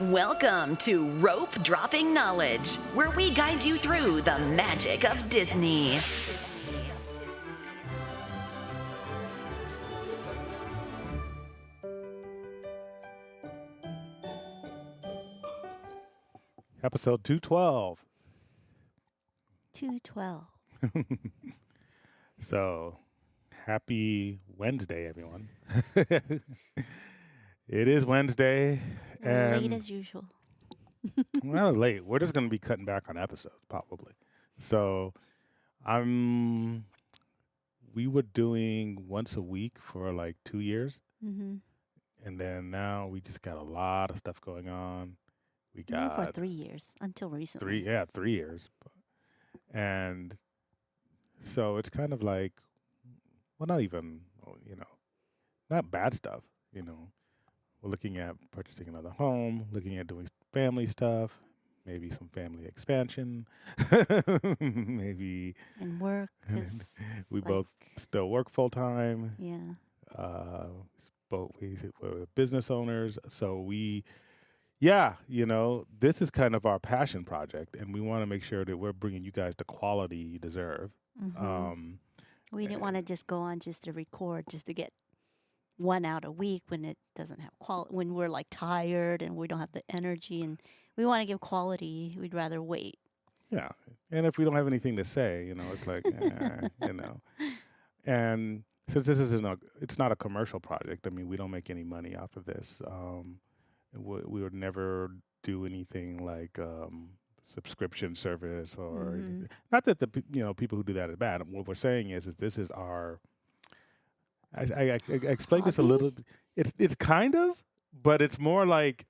Welcome to Rope Dropping Knowledge, where we guide you through the magic of Disney. Episode 212. 212. So, happy Wednesday, everyone. It is Wednesday. And Late as usual. well, late. We're just going to be cutting back on episodes, probably. So, we were doing once a week for like 2 years. Mm-hmm. And then now we just got a lot of stuff going on. We Even got for 3 years, until recently. 3 years. And so it's kind of like, well, not even, not bad stuff, We're looking at purchasing another home, looking at doing family stuff, maybe some family expansion, maybe And work. we both still work full time. Yeah. We're business owners. So this is kind of our passion project, and we want to make sure that we're bringing you guys the quality you deserve. Mm-hmm. We didn't want to just go on just to record, just to get one out a week when it doesn't have quality, when we're like tired and we don't have the energy and we want to give quality. We'd rather wait. Yeah. And if we don't have anything to say, it's like, And since it's not a commercial project, I mean, we don't make any money off of this. We would never do anything like subscription service or not that the people who do that is bad. What we're saying is this is our. I explained this a little bit. It's kind of, but it's more like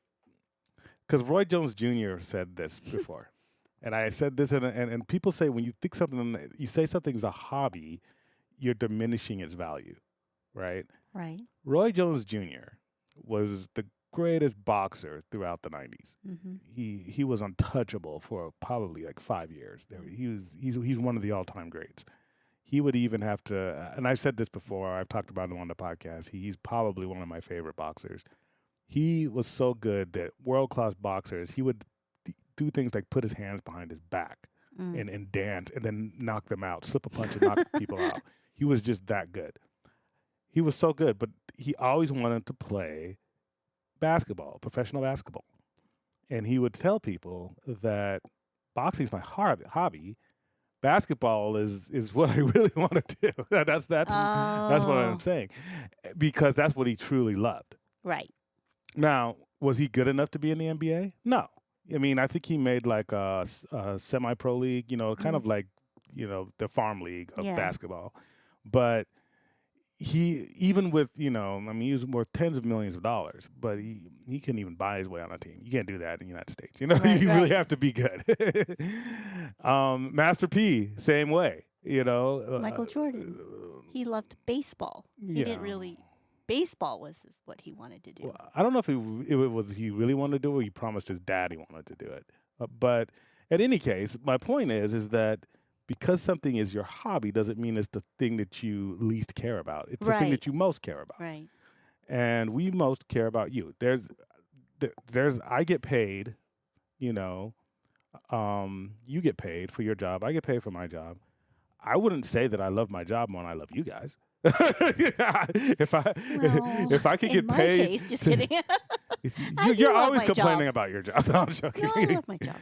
because Roy Jones Jr. said this before, and I said this, and people say when you you say something's a hobby, you're diminishing its value, right? Right. Roy Jones Jr. was the greatest boxer throughout the 90s. Mm-hmm. He was untouchable for probably like 5 years. He's one of the all-time greats. He would even have to, and I've said this before, I've talked about him on the podcast, he's probably one of my favorite boxers. He was so good that world-class boxers, he would do things like put his hands behind his back and dance and then knock them out, slip a punch and knock people out. He was just that good. He was so good, but he always wanted to play basketball, professional basketball. And he would tell people that boxing's my hobby. Basketball is what I really want to do. That's what I'm saying, because that's what he truly loved. Right. Now, was he good enough to be in the NBA? No. I mean, I think he made like a semi-pro league, kind of like, the farm league of basketball. But he, even with, he was worth tens of millions of dollars, but he couldn't even buy his way on a team. You can't do that in the United States. Right, you really have to be good. Master P, same way, Michael Jordan. He loved baseball. He didn't really. Baseball was what he wanted to do. Well, I don't know if it was he really wanted to do it or he promised his dad he wanted to do it. But in any case, my point is that because something is your hobby doesn't mean it's the thing that you least care about. It's the thing that you most care about. Right. And we most care about you. I get paid, you get paid for your job. I get paid for my job. I wouldn't say that I love my job more than I love you guys. if I could get paid, in my case, just kidding. You're always complaining about your job. No, I'm joking. No, I love my job.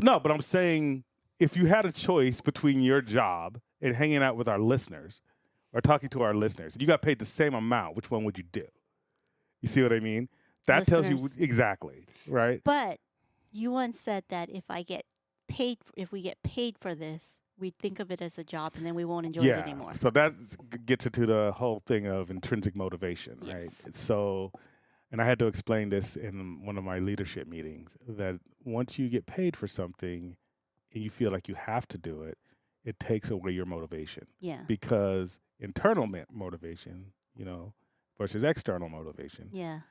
No, but I'm saying if you had a choice between your job and hanging out with our listeners or talking to our listeners, you got paid the same amount, which one would you do? You see what I mean? That tells you exactly, right? But you once said that if we get paid for this, we think of it as a job and then we won't enjoy it anymore. So that gets into the whole thing of intrinsic motivation, right? Yes. So, and I had to explain this in one of my leadership meetings, that once you get paid for something and you feel like you have to do it, it takes away your motivation. Yeah. Because internal motivation, versus external motivation. Yeah.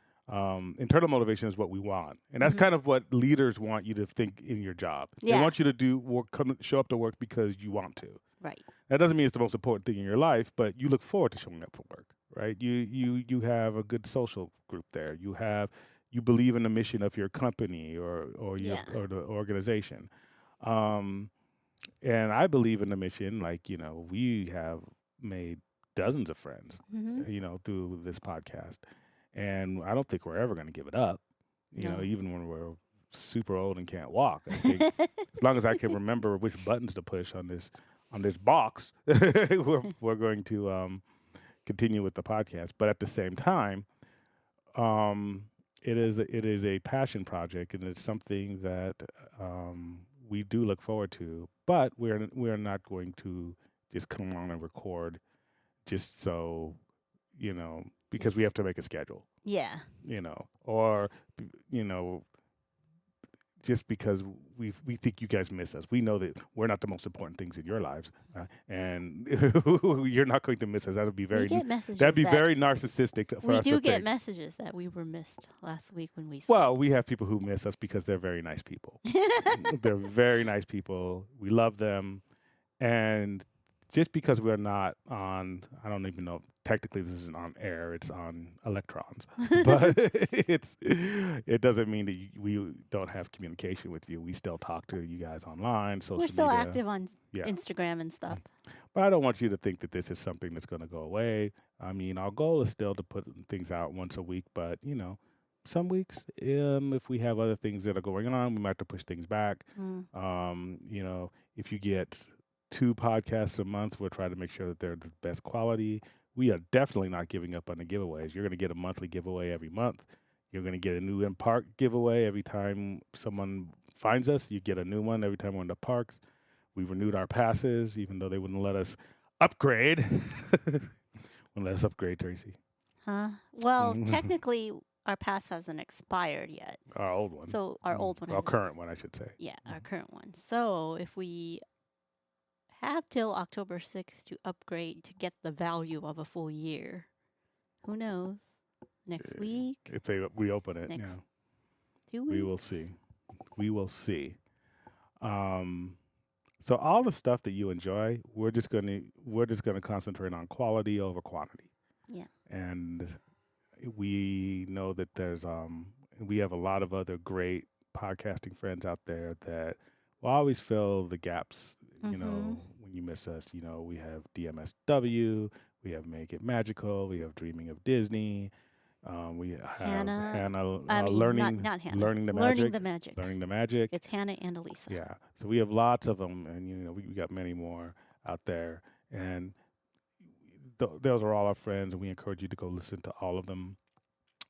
Internal motivation is what we want. And that's kind of what leaders want you to think in your job. Yeah. They want you to do work, show up to work because you want to. Right. That doesn't mean it's the most important thing in your life, but you look forward to showing up for work, right? You have a good social group there. You have you believe in the mission of your company or your Yeah. or the organization. Um, and I believe in the mission. Like, we have made dozens of friends, Mm-hmm. through this podcast, and I don't think we're ever going to give it up. No. Even when we're super old and can't walk, I think as long as I can remember which buttons to push on this box, we're going to continue with the podcast. But at the same time, it is a passion project, and it's something that we do look forward to. But we're not going to just come on and record just so because we have to make a schedule, Yeah. or just because we think you guys miss us. We know that we're not the most important things in your lives, and you're not going to miss us. That would be We very get messages. that'd be that very narcissistic for we us do to get think. messages that we were missed last week when we. Well, skipped. we have people who miss us because they're very nice people. They're very nice people. We love them, and just because we're not on, I don't even know. Technically, this isn't on air; it's on electrons. But it doesn't mean that we don't have communication with you. We still talk to you guys online, social We're still media. active on Yeah. Instagram and stuff. But I don't want you to think that this is something that's going to go away. I mean, our goal is still to put things out once a week, but some weeks, if we have other things that are going on, we might have to push things back. If you get 2 podcasts a month, we'll try to make sure that they're the best quality. We are definitely not giving up on the giveaways. You're going to get a monthly giveaway every month. You're going to get a new in park giveaway every time someone finds us. You get a new one every time we're in the parks. We've renewed our passes, even though they wouldn't let us upgrade. Wouldn't let us upgrade, Tracy. Huh? Well, technically, our pass hasn't expired yet. Our old one. So our old one. Our hasn't- current one, I should say. Yeah, our current one. So if we have till October 6th to upgrade to get the value of a full year, who knows? Next week, If they reopen it, Next yeah. 2 weeks. We will see. We will see. So all the stuff that you enjoy, we're just gonna concentrate on quality over quantity. Yeah. And we know that we have a lot of other great podcasting friends out there that will always fill the gaps. Mhm. When you miss us, we have DMSW, we have Make It Magical, we have Dreaming of Disney. We have Hannah I mean, learning not Hannah. learning the Learning magic. the magic. Learning the magic. It's Hannah and Elisa. Yeah. So we have lots of them, and we got many more out there. And those are all our friends, and we encourage you to go listen to all of them.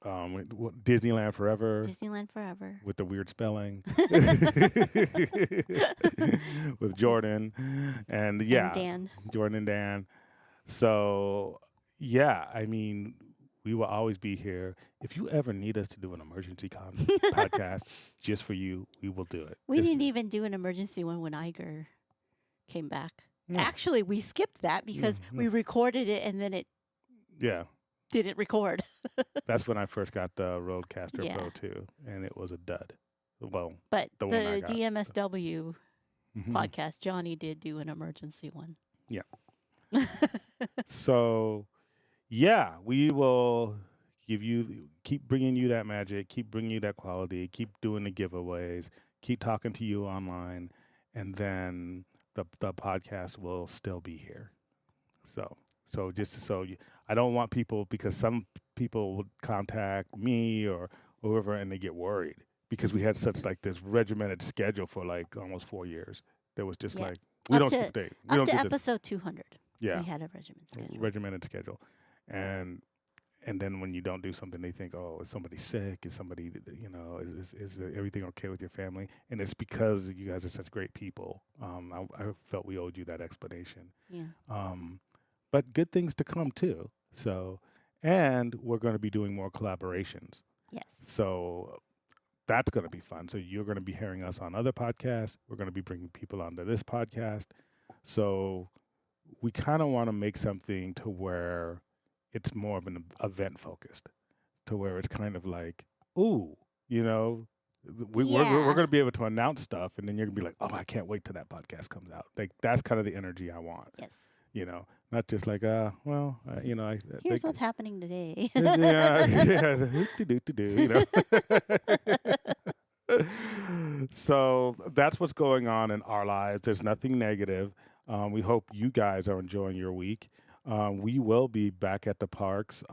Disneyland Forever Disneyland Forever. with the weird spelling with Jordan and And Dan. Jordan and Dan. So yeah, I mean, we will always be here. If you ever need us to do an emergency podcast just for you, we will do it. We didn't even do an emergency one when Iger came back. No. Actually, we skipped that because No. we recorded it and then it Yeah. didn't record. That's when I first got the Rodecaster Yeah. Pro 2, and it was a dud. Well, But The the, one I got. DMSW mhm. podcast, Johnny did do an emergency one. Yeah. So, yeah, we will keep bringing you that magic, keep bringing you that quality, keep doing the giveaways, keep talking to you online, and then the podcast will still be here. So I don't want people, because some people would contact me or whoever and they get worried because we had such like this regimented schedule for like almost 4 years. There was just Yeah. like we Up don't to- skip day. We Up don't to do this. episode 200, Yeah. we had a regimen schedule. Regimented schedule, and then when you don't do something, they think, oh, is somebody sick? Is somebody, is everything okay with your family? And it's because you guys are such great people. I felt we owed you that explanation. Yeah. But good things to come too. So, and we're going to be doing more collaborations. Yes. So that's going to be fun. So you're going to be hearing us on other podcasts. We're going to be bringing people onto this podcast. So we kind of want to make something to where it's more of an event focused, to where it's kind of like, ooh, we're going to be able to announce stuff, and then you're going to be like, oh, I can't wait till that podcast comes out. Like that's kind of the energy I want. Yes. Not just like, I Here's think, what's happening today. yeah. So that's what's going on in our lives. There's nothing negative. We hope you guys are enjoying your week. We will be back at the parks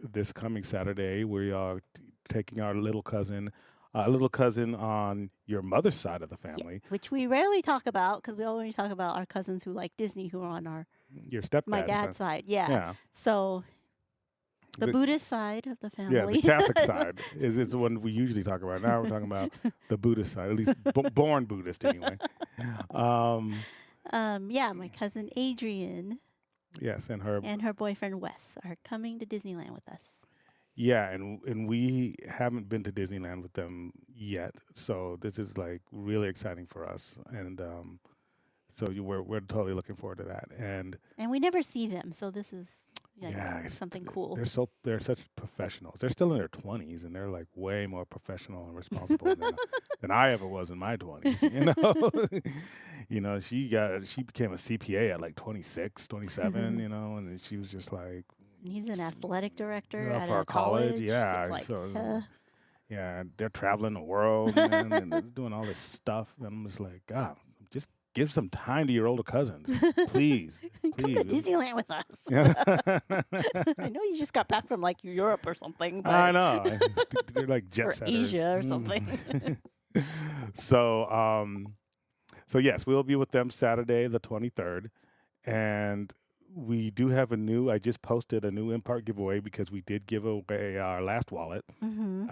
this coming Saturday. We are taking our little cousin on your mother's side of the family. Which we rarely talk about because we only talk about our cousins who like Disney who are on Your stepdad's my dad's side. Yeah. Yeah. So the Buddhist side of the family. Yeah, the Catholic side is the one we usually talk about. Now we're talking about the Buddhist side, at least born Buddhist anyway. My cousin Adrian Yes, and her boyfriend Wes are coming to Disneyland with us. Yeah, and we haven't been to Disneyland with them yet, so this is like really exciting for us, and so we're totally looking forward to that. And we never see them, so this is something cool. They're such professionals. They're still in their 20s, and they're like way more professional and responsible than I ever was in my 20s. She became a CPA at like 26, 27. And she was just like. He's an athletic director at for a college. college. Yeah, yeah, they're traveling the world, man, and they're doing all this stuff. And I'm just like, God, just give some time to your older cousins, please. Come to Disneyland with us. Yeah. I know you just got back from like Europe or something. But I know. They're like jet or setters. Asia or something. So yes, we'll be with them Saturday the 23rd, and we do have I just posted a new in-park giveaway because we did give away our last wallet. Mm-hmm.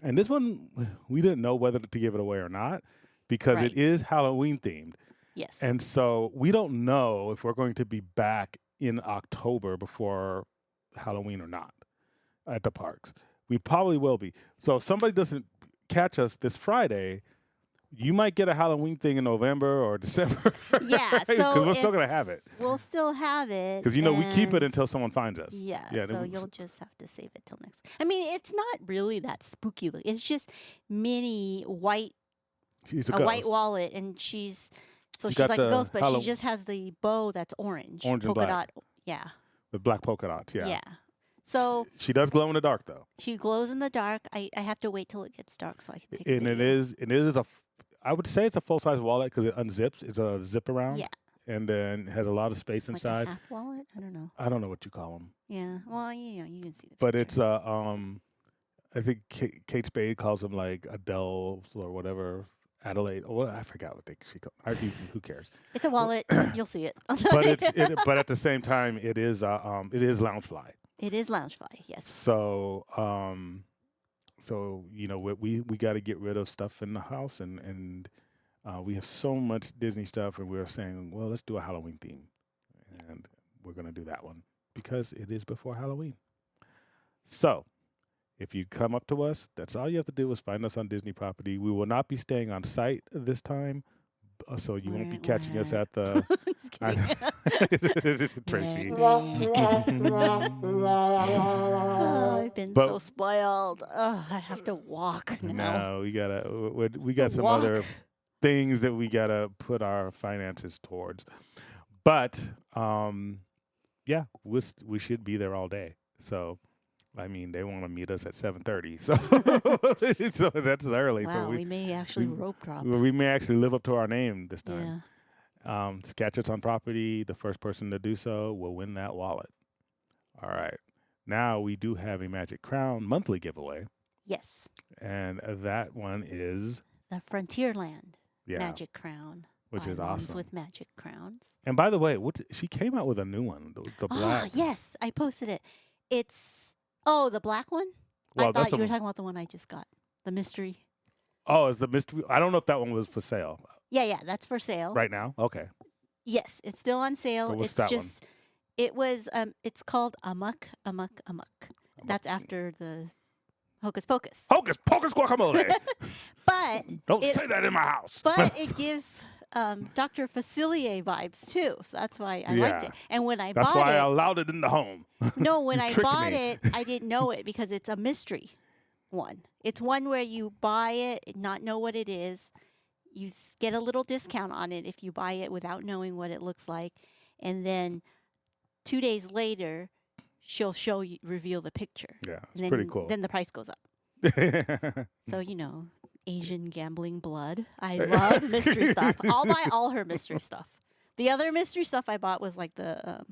And this one, we didn't know whether to give it away or not because it is Halloween themed. Yes. And so we don't know if we're going to be back in October before Halloween or not at the parks. We probably will be. So if somebody doesn't catch us this Friday, you might get a Halloween thing in November or December. Yeah, because we're still going to have it. We'll still have it. Because, we keep it until someone finds us. Yeah, so you'll just have to save it till next. I mean, it's not really that spooky. It's just Minnie white, a white wallet, and she's like a ghost, but she just has the bow that's orange. Orange and polka black. dot. Yeah. With black polka dots, yeah. Yeah. So she does glow in the dark, though. She glows in the dark. I have to wait till it gets dark so I can take a And video. I would say it's a full-size wallet because it unzips. It's a zip around. Yeah. And then it has a lot of space inside. Like a half wallet? I don't know. I don't know what you call them. Yeah. Well, you can see the But picture. it's I think Kate Spade calls them like Adele or whatever, Adelaide. Or what, I forgot what she calls. Who cares? It's a wallet. You'll see it. But at the same time, it is Loungefly. It is Loungefly. Yes. So we got to get rid of stuff in the house, and we have so much Disney stuff, and we're saying, well, let's do a Halloween theme, and we're going to do that one because it is before Halloween. So if you come up to us, that's all you have to do is find us on Disney property. We will not be staying on site this time, so you won't be catching us at the. Just kidding. Tracy. I've been so spoiled. Oh, I have to walk now. No, we got some other things that we gotta put our finances towards. But we should be there all day. So I mean, they want to meet us at 7:30, so so that's early. Wow, so we may actually rope drop. We may actually live up to our name this time. Yeah. Catch us on property. The first person to do so will win that wallet. All right. Now we do have a Magic Crown monthly giveaway. Yes. And that one is the Frontierland Magic Crown. Which is awesome. With magic crowns. And by the way, she came out with a new one, the black. Oh, yes. I posted it. It's, the black one? Well, I thought you were talking about the one I just got. The mystery. Oh, it's the mystery. I don't know if that one was for sale. Yeah, that's for sale. Right now? Okay. Yes, it's still on sale. What's it's that just, it was, it's called Amok. That's after the Hocus Pocus. Hocus Pocus guacamole. But. Don't say that in my house. But it gives Dr. Facilier vibes too. So that's why I liked it. And when I bought it. That's why I allowed it in the home. No, when I bought it, I didn't know it because it's a mystery one. It's one where you buy it, not know what it is. You get a little discount on it if you buy it without knowing what it looks like. and then 2 days later, she'll reveal the picture. Yeah, it's And pretty cool. Then the price goes up. So, Asian gambling blood. I love mystery stuff. I'll buy all her mystery stuff. The other mystery stuff I bought was like the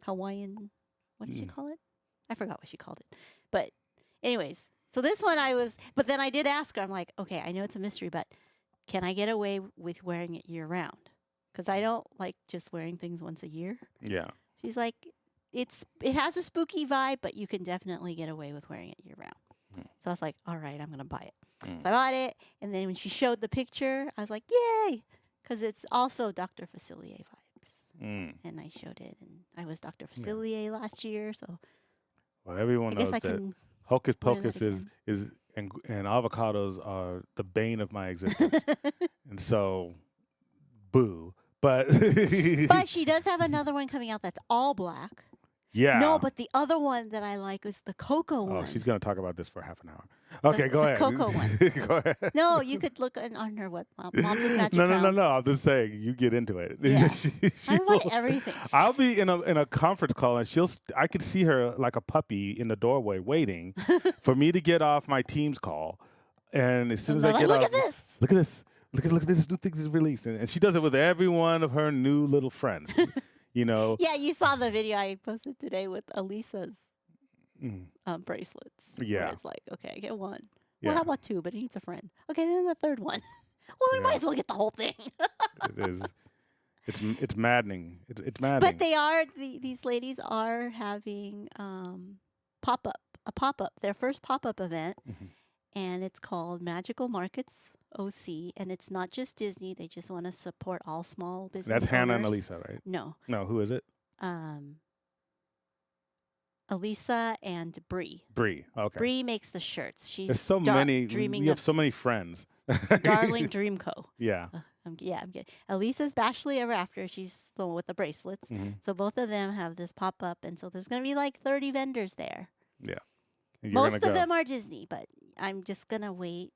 Hawaiian, what did she call it? I forgot what she called it. But anyways, so this one but then I did ask her, I'm like, okay, I know it's a mystery, but can I get away with wearing it year round? Because I don't like just wearing things once a year. Yeah. She's like, it has a spooky vibe, but you can definitely get away with wearing it year round. So I was like, all right, I'm going to buy it. So I bought it. And then when she showed the picture, I was like, yay. Because it's also Dr. Facilier vibes. And I showed it. And I was Dr. Facilier last year. So Well, everyone I guess knows I that can Hocus wear that Pocus is and avocados are the bane of my existence. And so, boo. But But she does have another one coming out that's all black. yeah. No, but the other one that I like is the cocoa one. Oh, she's going to talk about this for half an hour. Okay, go the ahead. cocoa one. Go ahead. No, you could look on her Moms with Magic No. Crowns. I'm just saying, you get into it. Yeah. She I buy will- everything. I'll be in a conference call, and I could see her like a puppy in the doorway waiting for me to get off my Teams call. And as soon as I Like, get look off, at this. look at this. Look at this new thing that's released. And she does it with every one of her new little friends. Yeah, you saw the video I posted today with Elisa's bracelets. where Yeah. it's like, okay, I get one. Yeah. Well, how about two? But he needs a friend. Okay, then the third one. Well, we Yeah. might as well get the whole thing. It is. It's maddening. It's maddening. But these ladies are having a pop-up, their first pop-up event, and it's called Magical Markets OC, and it's not just Disney. They just want to support all small business That's Hannah and owners. Elisa, right? No. No, who is it? Elisa and Bree. Bree. Okay. Bree makes the shirts. She's There's so many. Dreaming We have of so many Peace. friends. Darling Dream Co. Yeah. I'm kidding. Elisa's Bashly Ever After. She's the one with the bracelets. So both of them have this pop up, and so there's going to be like 30 vendors there. Yeah. And you're Most gonna of go. them are Disney, but I'm just going to wait.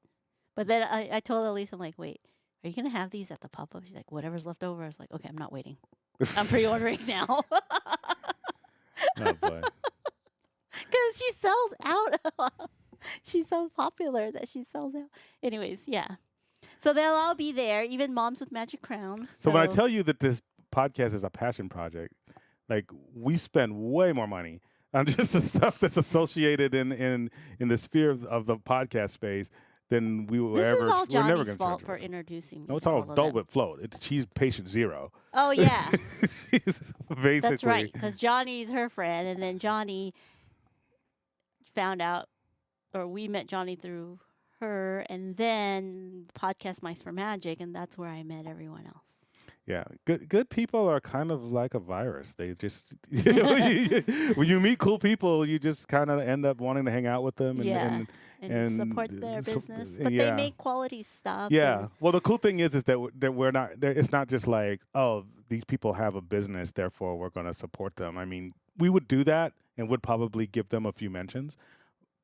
But then I told Elisa, I'm like, wait, are you going to have these at the pop up? She's like, whatever's left over. I was like, okay, I'm not waiting. I'm pre-ordering now. Oh boy. Because she sells out. She's so popular that she sells out. Anyways, yeah. So they'll all be there, even Moms with Magic Crowns. So when I tell you that this podcast is a passion project, like we spend way more money on just the stuff that's associated in the sphere of the podcast space than we will this ever. is all we're never Johnny's gonna fault charge for her. introducing me. No, it's to all of Dole them. Whip float. She's patient zero. Oh yeah, She's basically. that's right. Because Johnny's her friend, and then Johnny found out, or we met Johnny through her, and then podcast Mice for Magic, and that's where I met everyone else. Yeah, good people are kind of like a virus. They just when you meet cool people, you just kind of end up wanting to hang out with them and support their so- business. But yeah. they make quality stuff. Yeah. and- Well, the cool thing is that we're not. It's not just like, oh, these people have a business, therefore we're going to support them. I mean, we would do that and would probably give them a few mentions.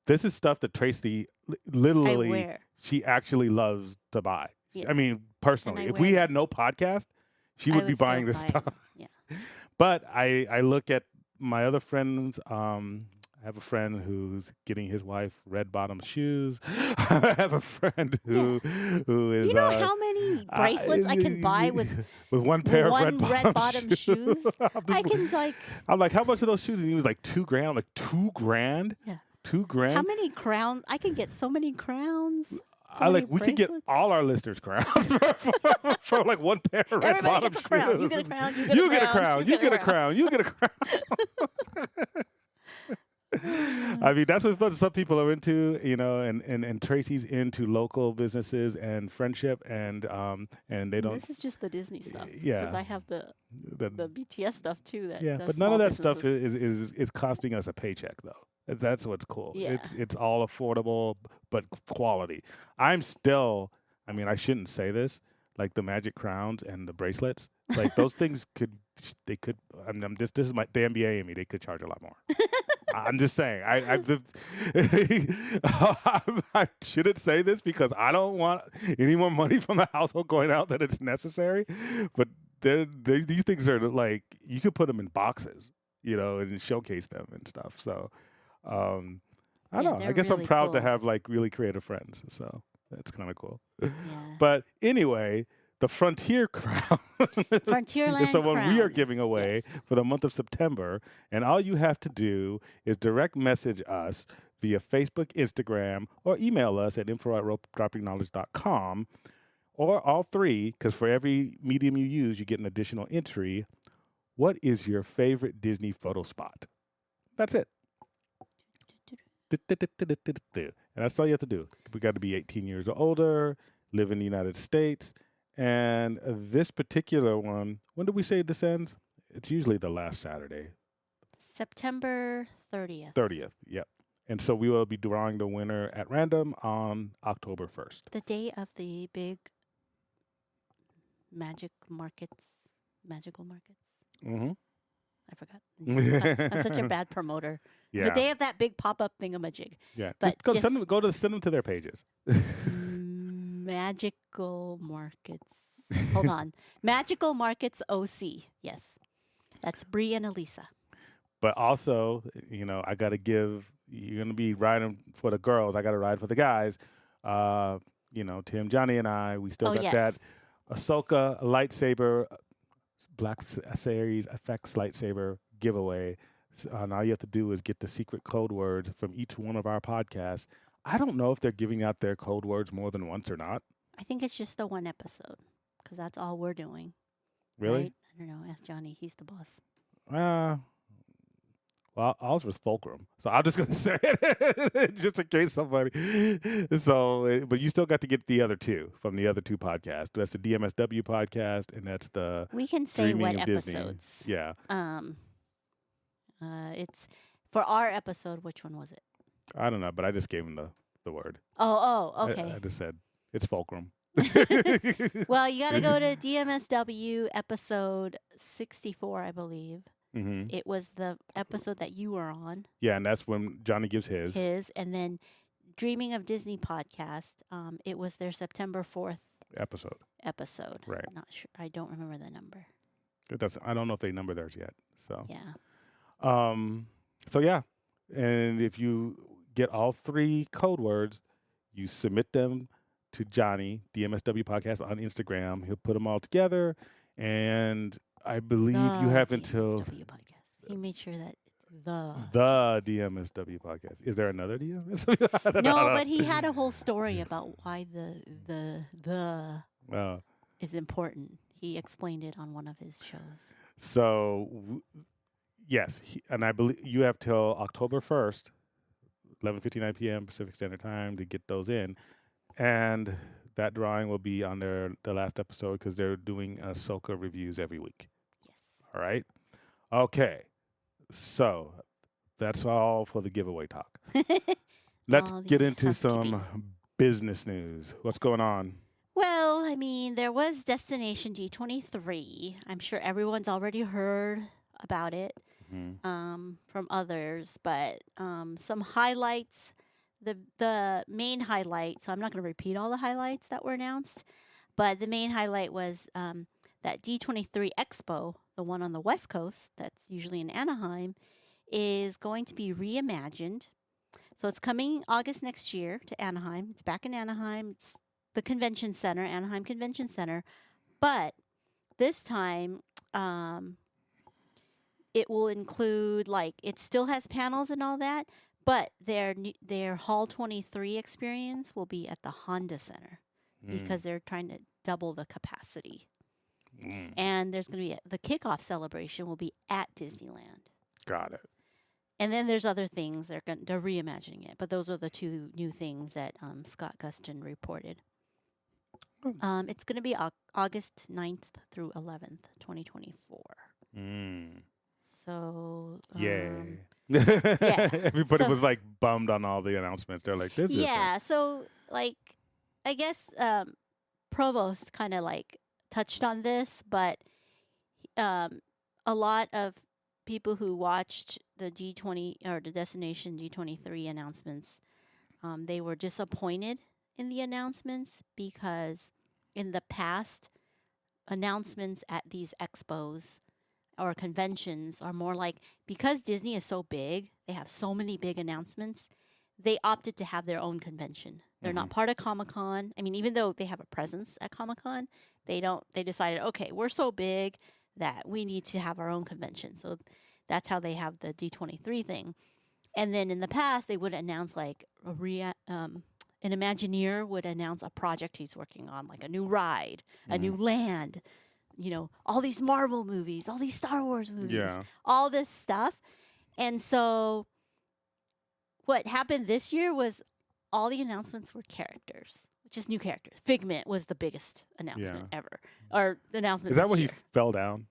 This is stuff that Tracy literally wear. she actually loves to buy. Yeah. I mean, personally, I if we wear had no podcast, she I would be still buying this buy it. stuff. Yeah. But I look at my other friends. I have a friend who's getting his wife red bottom shoes. I have a friend who is. You know how many bracelets I can buy with one pair one of red bottom shoes? I can like I'm like, how much are those shoes? And he was like $2,000. I'm like, $2,000? yeah. $2,000? How many crowns? I can get so many crowns. I like we could get all our listeners crowns for like one pair of red Everybody bottom gets a crown. You shoes. get a crown. You get a crown. You get a crown. You get a crown. I mean, that's what some people are into, and Tracy's into local businesses and friendship, and they don't. This is just the Disney stuff. Yeah. Because I have the BTS stuff too. Yeah, but none of that stuff is costing us a paycheck, though. That's what's cool. Yeah. It's all affordable, but quality. I'm still. I mean, I shouldn't say this. Like the magic crowns and the bracelets, like those things could. I'm just. This is my the MBA in me. They could charge a lot more. I'm just saying. I shouldn't say this because I don't want any more money from the household going out than it's necessary. But these things are like you could put them in boxes, and showcase them and stuff. So, I don't know. I they're guess I'm really proud to cool. have like really creative friends. So that's kind of cool. Yeah. But anyway, the Frontier Crown Frontierland is the one we are Crown. giving away Yes. for the month of September. And all you have to do is direct message us via Facebook, Instagram, or email us at info@ropedroppingknowledge.com, or all three, because for every medium you use, you get an additional entry. What is your favorite Disney photo spot? That's it. And that's all you have to do. We got to be 18 years or older, live in the United States. And this particular one, when do we say this ends? It's usually the last Saturday, September 30th. 30th. Yep. And so we will be drawing the winner at random on October 1st. The day of the big magical markets. Mm-hmm. I forgot. I'm such a bad promoter. Yeah. The day of that big pop-up thingamajig. Yeah. But Just send them to their pages. Magical markets. Hold on. Magical Markets OC. Yes. That's Bree and Elisa. But also, I got to you're going to be riding for the girls. I got to ride for the guys. Tim, Johnny, and I, we still got that Ahsoka lightsaber, Black Series Effects lightsaber giveaway. So, and all you have to do is get the secret code words from each one of our podcasts. I don't know if they're giving out their code words more than once or not. I think it's just the one episode because that's all we're doing. Really? Right? I don't know. Ask Johnny. He's the boss. Well, ours was Fulcrum, so I'm just gonna say it just in case somebody. So, but you still got to get the other two from the other two podcasts. That's the DMSW podcast, and that's the We can say Dreaming what of Disney. episodes. Yeah, It's for our episode. Which one was it? I don't know, but I just gave him the word. Oh, okay. I just said it's Fulcrum. Well, you got to go to DMSW episode 64, I believe. Mm-hmm. It was the episode that you were on. Yeah, and that's when Johnny gives his. And then Dreaming of Disney podcast. It was their September 4th episode. Right. Not sure. I don't remember the number. I don't know if they number theirs yet. So Yeah. So yeah, and if you get all three code words, you submit them to Johnny, DMSW Podcast on Instagram. He'll put them all together, and I believe you have until DMSW podcast. He made sure that it's the DMSW Podcast. Is there another DMSW? I don't No, know. but he had a whole story about why the Oh. is important. He explained it on one of his shows. So yes, and I believe you have till October 1st, 11:59 p.m. Pacific Standard Time to get those in, and that drawing will be on the last episode because they're doing Ahsoka reviews every week. Yes. All right. Okay. So that's all for the giveaway talk. Let's All the get into housekeeping. some business news. What's going on? Well, I mean, there was Destination D23. I'm sure everyone's already heard about it from others, but some highlights. The main highlight. So I'm not going to repeat all the highlights that were announced, but the main highlight was that D23 Expo, the one on the West Coast, that's usually in Anaheim, is going to be reimagined. So it's coming August next year to Anaheim. It's back in Anaheim. It's the convention center, Anaheim Convention Center. But this time, it will include, it still has panels and all that, but their Hall 23 experience will be at the Honda Center because they're trying to double the capacity. And there's going to be the kickoff celebration will be at Disneyland. Got it. And then there's other things they're reimagining it, but those are the two new things that Scott Guston reported. It's going to be August 9th through 11th, 2024. So Yay. yeah. Everybody So- was like bummed on all the announcements. They're like, this is yeah, so I guess Provost kind of touched on this, but a lot of people who watched the D20 or the Destination D23 announcements, they were disappointed in the announcements because in the past, announcements at these expos or conventions are more like, because Disney is so big, they have so many big announcements, they opted to have their own convention. They're not part of Comic-Con. I mean, even though they have a presence at Comic-Con, they decided, okay, we're so big that we need to have our own convention. So that's how they have the D23 thing. And then in the past, they would announce like an Imagineer would announce a project he's working on, like a new ride, a new land, all these Marvel movies, all these Star Wars movies, all this stuff. And so what happened this year was all the announcements were characters, just new characters. Figment was the biggest announcement ever, or the announcement. Is that this when year. he fell down?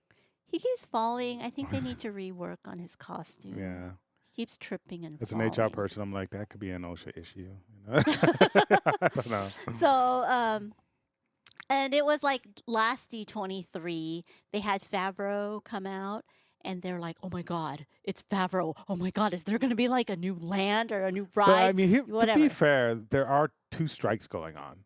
He keeps falling. I think they need to rework on his costume. Yeah. He keeps tripping and As falling. an HR person, I'm like, that could be an OSHA issue. I don't know. So, and it was like last D23, they had Favreau come out, and they're like, oh my God, it's Favreau. Oh my God, is there going to be like a new land or a new ride? But I mean, to Whatever. be fair, there are 2 strikes going on.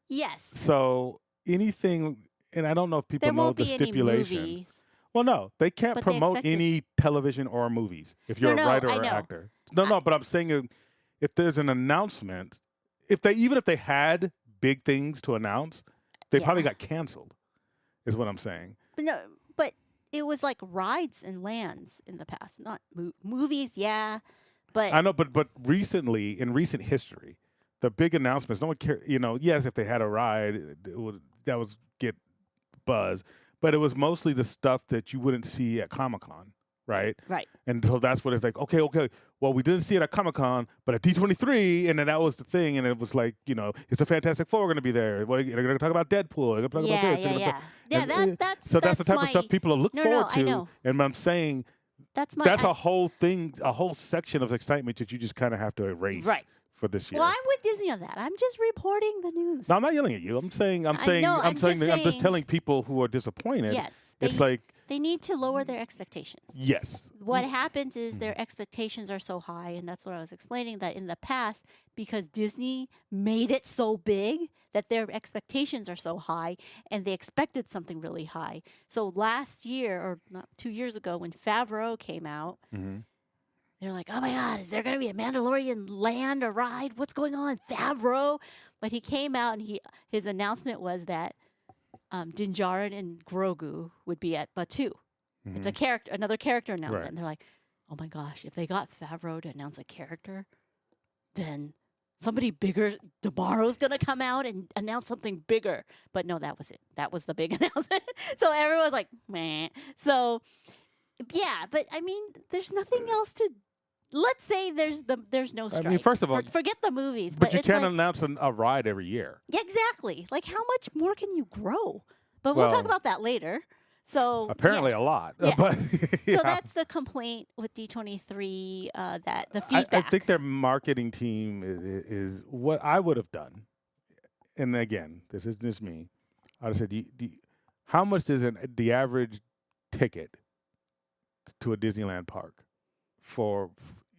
Yes. So anything, and I don't know if people There know won't the be any stipulation. movies. Well, no, they can't But they promote expect it. any television or movies if you're No, a writer I or an know. actor. No, but I'm saying if there's an announcement, even if they had big things to announce, they Yeah. probably got canceled. Is what I'm saying. But no, but it was like rides and lands in the past, not movies. Yeah, but I know, but recently, in recent history, the big announcements, no one cared. Yes, if they had a ride, that would get buzz, but it was mostly the stuff that you wouldn't see at Comic-Con, right? right. And so that's what it's like. Okay. Well, we didn't see it at Comic-Con, but at D23, and then that was the thing, and it was like, it's the Fantastic Four going to be there. They're going to talk about Deadpool. They're going to talk Yeah, about this. yeah, they're gonna yeah. talk- Yeah, and- that's so that's the type my, of stuff people look No, forward I to. know. And I'm saying That's my. that's a whole thing, a whole section of excitement that you just kind of have to erase Right. for this year. Well, I'm with Disney on that. I'm just reporting the news. No, I'm not yelling at you. I'm saying, know, I'm just I'm just saying- telling people who are disappointed. Yes, It's they- like, They need to lower their expectations. yes. What happens is their expectations are so high, and that's what I was explaining, that in the past, because Disney made it so big that their expectations are so high, and they expected something really high. So last year, or not 2 years ago, when Favreau came out, they're like, oh my God, is there going to be a Mandalorian land or ride? What's going on, Favreau? But he came out, and his announcement was that Din Djarin and Grogu would be at Batuu. It's a character, another character announcement. Right. And they're like, oh my gosh, if they got Favreau to announce a character, then somebody bigger tomorrow's going to come out and announce something bigger. But no, that was it. That was the big announcement. So everyone's like, meh. So, yeah, but I mean, there's nothing else to. Let's say there's no strike. I mean, first of all, forget the movies. but you it's can't like, announce a ride every year. yeah, exactly. Like, how much more can you grow? But we'll Well, talk about that later. So Apparently yeah. a lot. Yeah. But yeah. So that's the complaint with D23. That the I feedback. think their marketing team is what I would have done. And again, this is just me. I would have said, how much does the average ticket to a Disneyland park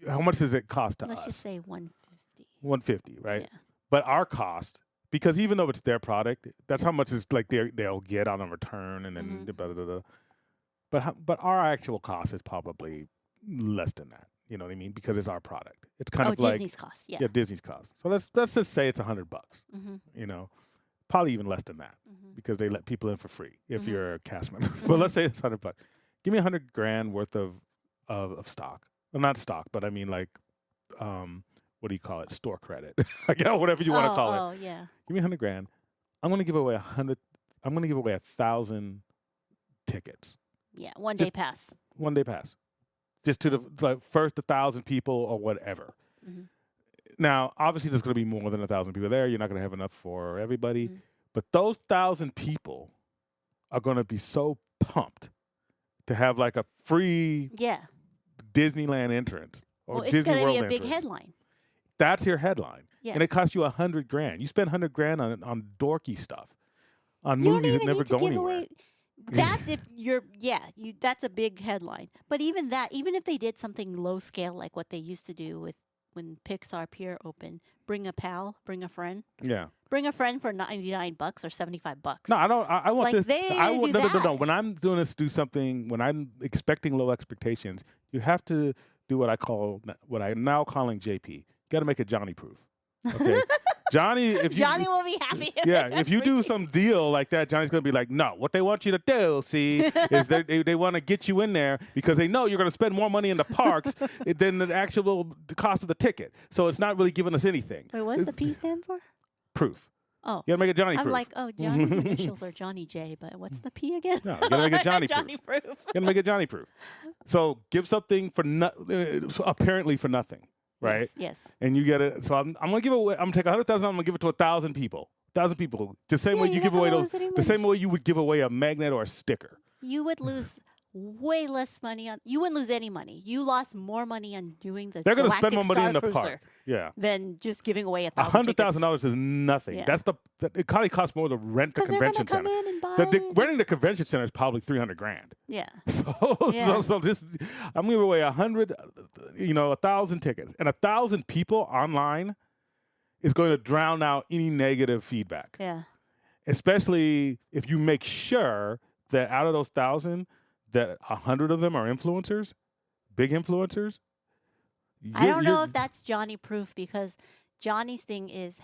how much does it cost to Let's us? just say 150. 150, right? Yeah. But our cost, because even though it's their product, that's how much is like they'll get on a return, and then blah, blah, blah, blah. But our actual cost is probably less than that. You know what I mean? Because it's our product. It's kind of like Disney's cost. Yeah. Disney's cost. So let's just say it's $100. You know, probably even less than that because they let people in for free if you're a cast member. But let's say it's $100. Give me $100,000 worth of stock. Well, not stock, but I mean like, what do you call it? Store credit. I guess whatever you want to call it. Oh, yeah. Give me $100,000. I'm going to give away 1,000 tickets. Yeah. One day pass. One day pass. Just to the first 1,000 people or whatever. Now, obviously, there's going to be more than 1,000 people there. You're not going to have enough for everybody. But those 1,000 people are going to be so pumped to have like a free Yeah. Disneyland entrance or Well, it's Disney going to World be a entrance. big headline. That's your headline. Yeah. And it costs you $100,000. You spend $100,000 on dorky stuff, on You don't movies that even never need to go give anywhere. away. That's if you're, that's a big headline. But even that, even if they did something low scale like what they used to do with when Pixar Pier opened, bring a pal, bring a friend. Yeah. Bring a friend for $99 or $75. No, I don't. I want Like, this. they I do want no. that. When I'm doing this, do something. When I'm expecting low expectations, you have to do what I'm now calling JP. You got to make it Johnny proof. Okay, Johnny. If you, Johnny will be happy. yeah, if you do some deal like that, Johnny's gonna be like, no. What they want you to do, see, is they want to get you in there because they know you're gonna spend more money in the parks than the actual cost of the ticket. So it's not really giving us anything. Wait, what's the P stand for? Proof. Oh. You gotta make it Johnny I'm proof. like, oh, Johnny's initials are Johnny J, but what's the P again? No, you gotta make it Johnny proof. Johnny proof. You gotta make it Johnny proof. So give something for apparently for nothing, right? Yes. And you get it. So I'm gonna give away. I'm gonna take 100,000. I'm gonna give it to 1,000 people. 1,000 people. The same Yeah, way you you're give not away gonna those. lose any The same money. way you would give away a magnet or a sticker. You would lose way less money on. You wouldn't lose any money. You lost more money on doing the. They're gonna spend Galactic more money in Star the Cruiser park. Yeah. than just giving away $1,000. $100,000 is nothing. Yeah. That's it probably costs more to rent the Because they're gonna convention come center. in and buy. Renting the convention center is probably $300,000. Yeah. So, so this, I'm giving away 1,000 tickets, and 1,000 people online is going to drown out any negative feedback. Yeah. Especially if you make sure that out of those 1,000, that 100 of them are influencers, big influencers. I don't know if that's Johnny proof because Johnny's thing is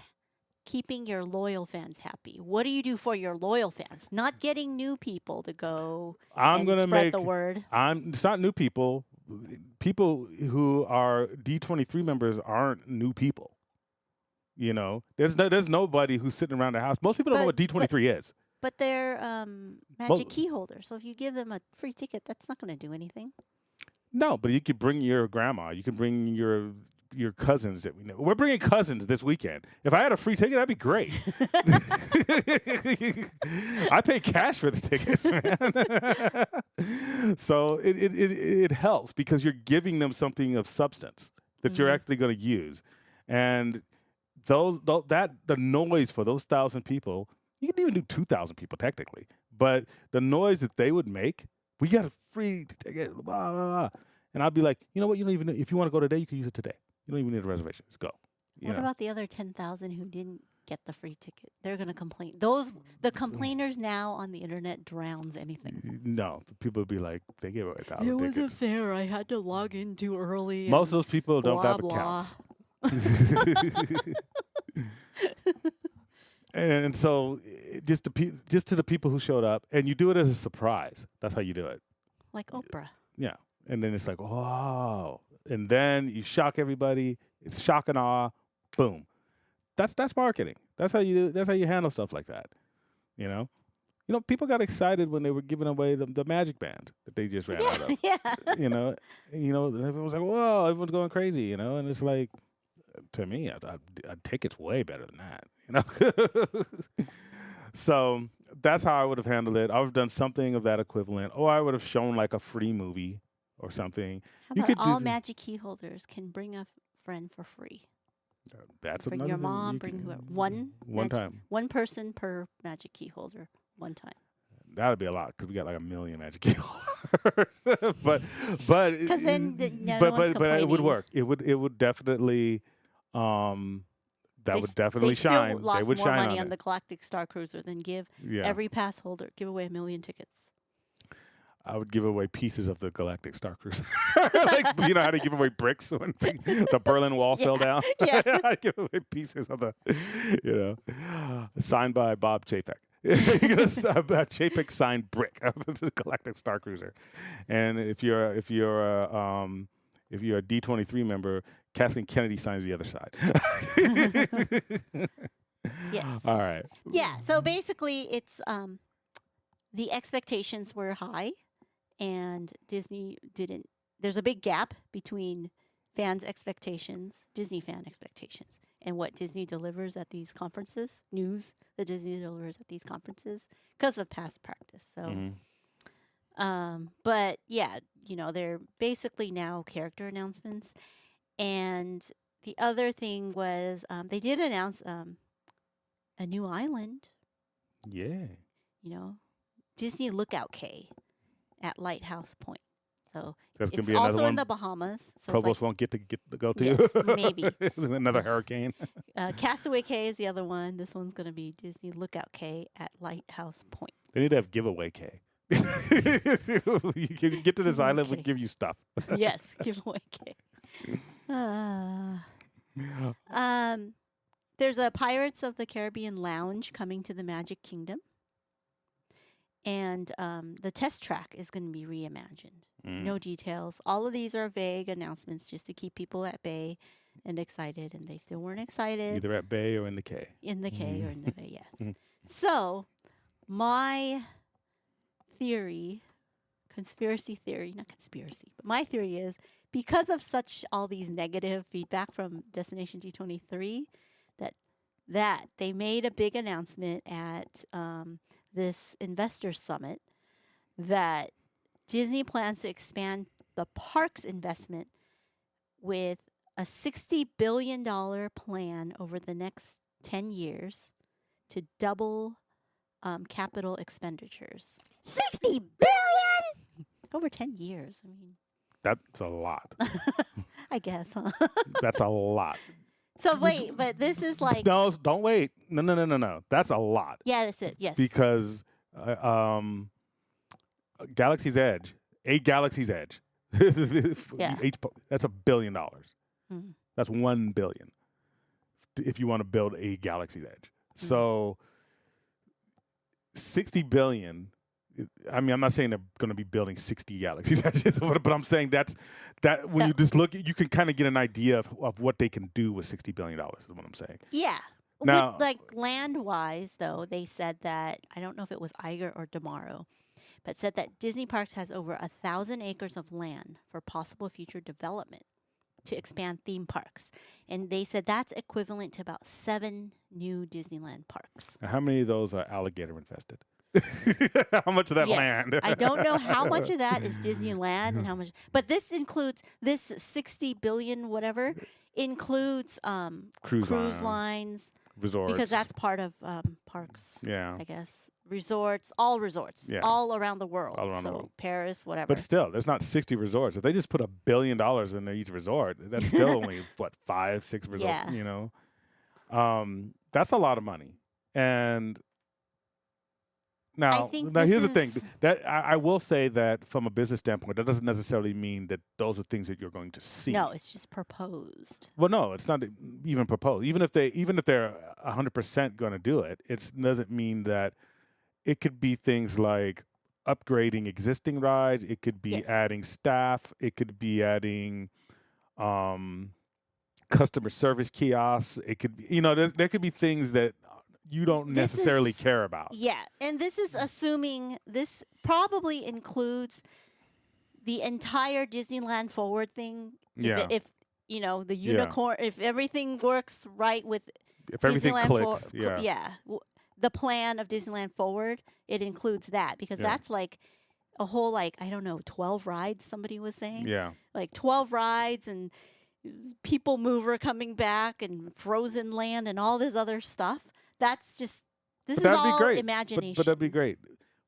keeping your loyal fans happy. What do you do for your loyal fans? Not getting new people to go I'm and gonna spread make the word. It's not new people. People who are D23 members aren't new people. You know, there's nobody who's sitting around the house. Most people don't know what D23 is. But they're magic key holders. So if you give them a free ticket, that's not going to do anything. No, but you could bring your grandma. You can bring your cousins that we know. We're bringing cousins this weekend. If I had a free ticket, that'd be great. I pay cash for the tickets, man. So it helps because you're giving them something of substance that you're actually going to use, and the noise for those 1,000 people. You can even do 2,000 people technically, but the noise that they would make, we got a free ticket, blah, blah, blah. And I'd be like, you know what? You don't even, if you want to go today, you can use it today. You don't even need a reservation. Just go. What about the other 10,000 who didn't get the free ticket? They're going to complain. The complainers now on the internet drowns anything. No, people would be like, they gave away 1,000 It tickets. wasn't fair. I had to log in too early. Most of those people don't blah, have blah. accounts. And so, just to the people who showed up, and you do it as a surprise. That's how you do it. Like Oprah. Yeah, and then it's like, oh, and then you shock everybody. It's shock and awe. Boom. That's marketing. That's how you do. That's how you handle stuff like that. You know, people got excited when they were giving away the Magic Band that they just ran out of. Yeah. You know, everyone was like, whoa, everyone's going crazy. You know, and it's like, to me, a ticket's way better than that. You know, so that's how I would have handled it. I would have done something of that equivalent, or I would have shown like a free movie or something. How about all magic key holders can bring a friend for free? That's bring another your thing mom. you Bring can- whoever. one time. One person per magic key holder. One time. That'd be a lot because we got like 1 million magic key holders. but Because then no one's but it would complaining. work. It would definitely that would definitely they shine. Still lost They would more shine money on on it. the Galactic Star Cruiser than give Yeah. every pass holder give away 1 million tickets. I would give away pieces of the Galactic Star Cruiser. Like, you know how to give away bricks when the Berlin Wall fell down? Yeah. I give away pieces of signed by Bob Chapek. You get a Chapek signed brick of the Galactic Star Cruiser. And if you're a D23 member, Kathleen Kennedy signs the other side. Yes. All right. Yeah. So basically, it's the expectations were high, and Disney didn't. There's a big gap between fans' expectations, Disney fan expectations, and what Disney delivers at these conferences. News that Disney delivers at these conferences because of past practice. So. But yeah, they're basically now character announcements. And the other thing was they did announce a new island, Yeah. Disney Lookout Cay at Lighthouse Point. So That's gonna it's be another also in one the Bahamas. So Provost won't get to go to. Yes, maybe. Another hurricane. Castaway Cay is the other one. This one's going to be Disney Lookout Cay at Lighthouse Point. They need to have giveaway K. You can get to this island, we Okay. give you stuff. Yes, giveaway Cay. There's a Pirates of the Caribbean lounge coming to the Magic Kingdom. And the test track is going to be reimagined. No details. All of these are vague announcements just to keep people at bay and excited. And they still weren't excited Either at Bay or in the K. in the K or in the Bay, yes. So, my theory, conspiracy theory, not conspiracy, but my theory is because of all these negative feedback from Destination D23, that they made a big announcement at this investor summit that Disney plans to expand the parks investment with a $60 billion plan over the next 10 years to double capital expenditures. 60 billion? Over 10 years. I mean, That's a lot. I guess, huh? That's a lot. So wait, but this is like, No, don't wait. No. That's a lot. yeah, that's it. Yes. Because Galaxy's Edge, a Galaxy's Edge, Yeah. that's $1 billion. Mhm. That's $1 billion if you want to build a Galaxy's Edge. So 60 billion. I mean, I'm not saying they're going to be building 60 Galaxy's Edges, but I'm saying that when you just look, you can kind of get an idea of what they can do with $60 billion. Is what I'm saying. Yeah. Now- With, like land-wise, though, they said that, I don't know if it was Iger or Damaro, but said that Disney Parks has over 1,000 acres of land for possible future development to expand theme parks. And they said that's equivalent to about 7 new Disneyland parks. Now, how many of those are alligator infested? How much of that Yes. land? I don't know how much of that is Disneyland and how much, but this includes, this 60 billion whatever includes Cruise line. lines, Resorts. because that's part of parks. Yeah. I guess resorts, all resorts, Yeah. all around the world. All around the so world. Paris, whatever. But still, there's not 60 resorts. If they just put $1 billion in each resort, that's still only, 5, 6 resorts, Yeah. you know? That's a lot of money. And now, think here's the this thing. is- That I will say that from a business standpoint, that doesn't necessarily mean that those are things that you're going to see. no, it's just proposed. Well, no, it's not even proposed. Even if they're 100% going to do it, it doesn't mean that it could be things like upgrading existing rides. It could be Yes. adding staff. It could be adding customer service kiosks. It could be, there could be things that you don't This necessarily is- care about. Yeah, and this is assuming this probably includes the entire Disneyland Forward thing. Yeah. If the unicorn, if everything works right with If everything Disneyland clicks, the plan of Disneyland Forward, it includes that because Yeah. that's like a whole 12 rides. Somebody was saying, yeah. like 12 rides and People Mover coming back and Frozen Land and all this other stuff. That's just this But is that'd be all great. imagination. But that'd be great.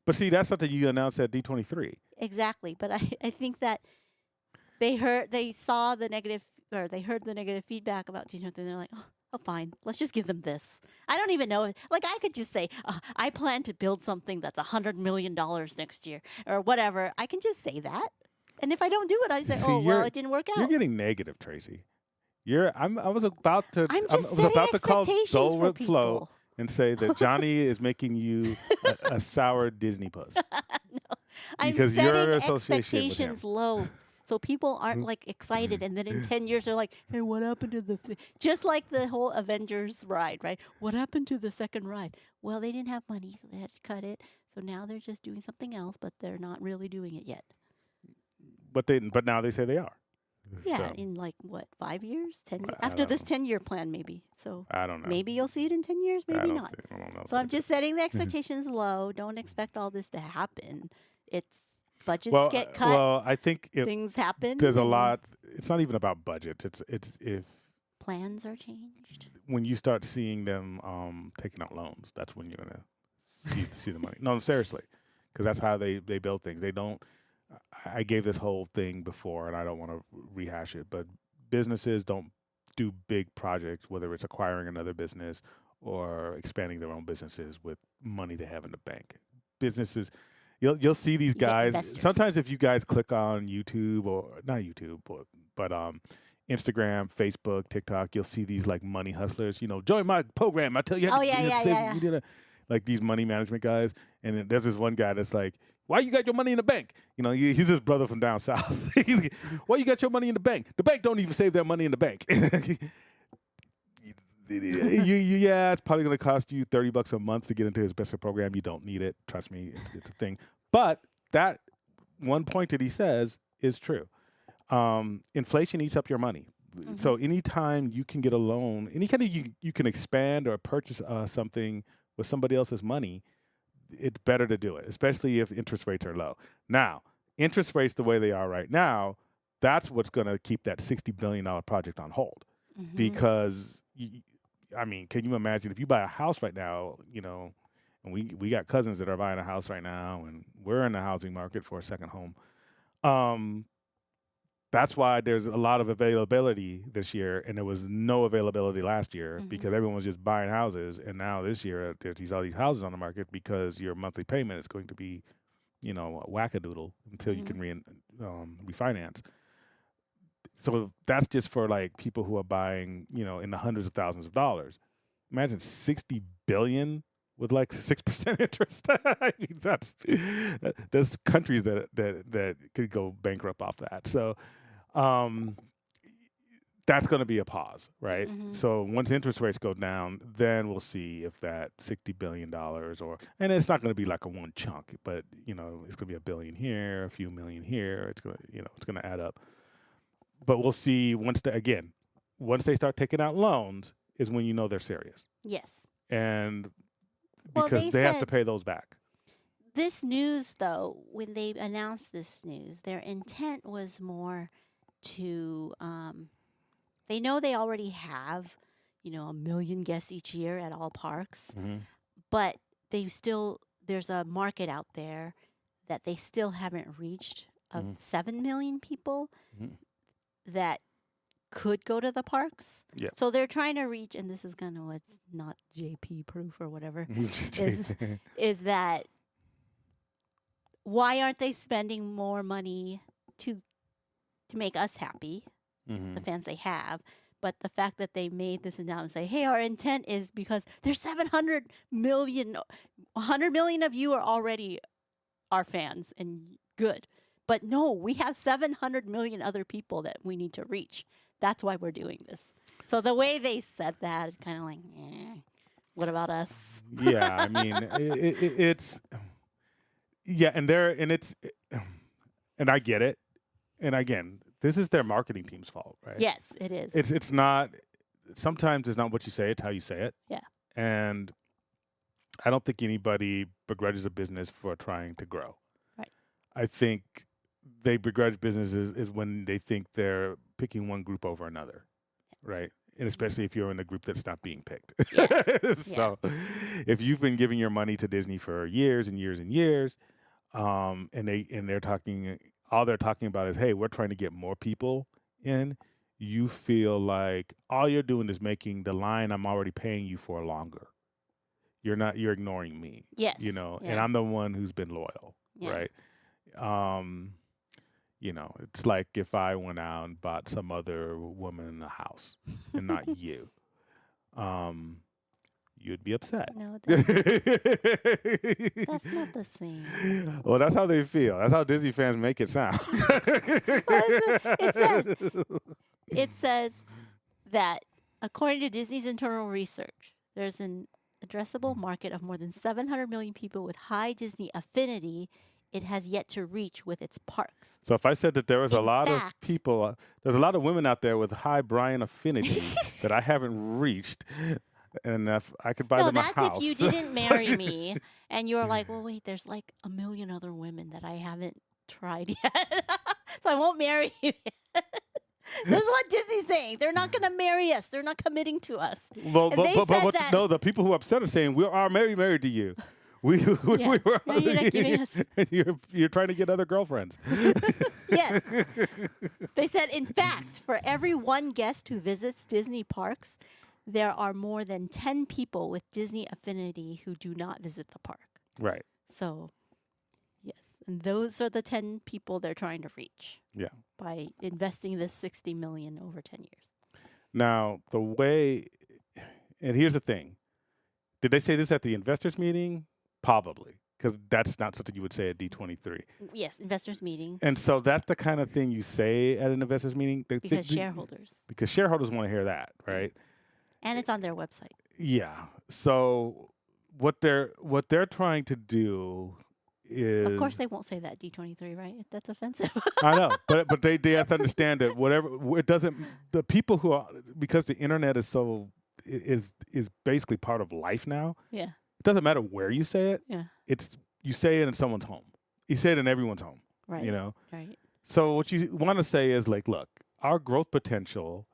But see, that's something you announced at D23. Exactly, but I think that they heard the negative feedback about Teen Titans, and they're like, oh, fine, let's just give them this. I don't even know. Like, I could just say, I plan to build something that's $100 million next year or whatever. I can just say that. And if I don't do it, I say, See, oh, well, it didn't work You're out. getting negative, Tracy. I was about to. I'm I just was about setting to call expectations Dole for Whip Flow people. and say that Johnny is making you a sour Disney puss. I'm because your setting association with him. expectations low. So people aren't excited, and then in 10 years they're like, "Hey, what happened to the?" Just like the whole Avengers ride, right? What happened to the second ride? Well, they didn't have money, so they had to cut it. So now they're just doing something else, but they're not really doing it yet. But now they say they are. Yeah, So, in 5 years, 10 years I after don't this know. 10-year plan, maybe. So I don't know. maybe you'll see it in 10 years, I maybe don't not. I don't know. So I'm just setting the expectations low. Don't expect all this to happen. It's budgets get cut. Well, I think Things happen. there's a and lot. It's not even about budgets. It's if Plans are changed. when you start seeing them taking out loans, that's when you're gonna see the money. No, seriously, because that's how they build things. They don't. I gave this whole thing before, and I don't want to rehash it, but businesses don't do big projects, whether it's acquiring another business or expanding their own businesses with money they have in the bank. Businesses, you'll see these You get guys. investors. Sometimes if you guys click on YouTube or not YouTube, but Instagram, Facebook, TikTok, you'll see these like money hustlers. Join my program. I tell you, Oh, yeah, yeah, yeah. you did like these money management guys. And then there's this one guy that's like, why you got your money in the bank? He's his brother from down south. Why you got your money in the bank? The bank don't even save their money in the bank. Yeah, it's probably going to cost you $30 a month to get into his investor program. You don't need it. Trust me, it's a thing. But that one point that he says is true. Inflation eats up your money. Mm-hmm. So anytime you can get a loan, anytime you can expand or purchase something with somebody else's money, it's better to do it, especially if interest rates are low. Now, interest rates the way they are right now, that's what's going to keep that $60 billion project on hold. Mm-hmm. Because, can you imagine if you buy a house right now, and we got cousins that are buying a house right now, and we're in the housing market for a second home. That's why there's a lot of availability this year, and there was no availability last year because everyone was just buying houses. And now this year, there's all these houses on the market because your monthly payment is going to be, wackadoodle until you can refinance. So that's just for like people who are buying, in the hundreds of thousands of dollars. Imagine $60 billion with like 6% interest. I mean, there's countries that could go bankrupt off that. So that's going to be a pause, right? Mm-hmm. So once interest rates go down, then we'll see if that $60 billion and it's not going to be like a one chunk, but it's going to be $1 billion here, a few million here. It's going to, it's going to add up. But we'll see once they start taking out loans is when they're serious. Yes. And Well, because they have to pay those back. This news, though, when they announced this news, their intent was more to, they know they already have, 1 million guests each year at all parks, but there's a market out there that they still haven't reached of 7 million people that could go to the parks. Yeah. So they're trying to reach, and this is kind of what's not JP proof or whatever, is that why aren't they spending more money to make us happy, the fans they have, but the fact that they made this announcement and say, hey, our intent is because there's 100 million of you are already our fans and good. But no, we have 700 million other people that we need to reach. That's why we're doing this. So the way they said that is kind of like, what about us? Yeah, I mean, it's and I get it. And again, this is their marketing team's fault, right? Yes, it is. It's not. Sometimes it's not what you say; it's how you say it. Yeah. And I don't think anybody begrudges a business for trying to grow. Right. I think they begrudge businesses is when they think they're picking one group over another, right? And especially if you're in the group that's not being picked. Yeah. So if you've been giving your money to Disney for years and years and years, and they're talking, all they're talking about is, hey, we're trying to get more people in. You feel like all you're doing is making the line I'm already paying you for longer. You're ignoring me. Yes. And I'm the one who's been loyal, Yeah. right? It's like if I went out and bought some other woman in the house and not you, you'd be upset. No, that's not the same. Well, that's how they feel. That's how Disney fans make it sound. It says that according to Disney's internal research, there's an addressable market of more than 700 million people with high Disney affinity it has yet to reach with its parks. So if I said that there was a In lot of fact- people, there's a lot of women out there with high Brian affinity that I haven't reached, and if I could buy No, them a that's house. if you didn't marry me and you're like, well, wait, there's like 1 million other women that I haven't tried yet. So I won't marry you. This is what Disney's saying. They're not going to marry us. They're not committing to us. Well, And they said that- no, the people who are upset are saying we are married to you. We Yeah. were. No, you're not giving us- You're trying to get other girlfriends. Yes. They said, in fact, for every one guest who visits Disney parks, there are more than 10 people with Disney affinity who do not visit the park. Right. So, yes. And those are the 10 people they're trying to reach Yeah. by investing this $60 million over 10 years. Now the way, and here's the thing: did they say this at the investors meeting? Probably, because that's not something you would say at D23. Yes, investors meetings And so that's the kind of thing you say at an investors meeting. because shareholders. Because shareholders want to hear that, right? And it's on their website. Yeah. So what they're trying to do is, Of course, they won't say that D23, right? That's offensive. I know, but they have to understand that whatever it doesn't, the people who are, because the internet is so is basically part of life now. Yeah. It doesn't matter where you say it. Yeah. It's you say it in someone's home. You say it in everyone's home. Right. You know. Right. So what you want to say is like, look, our growth potential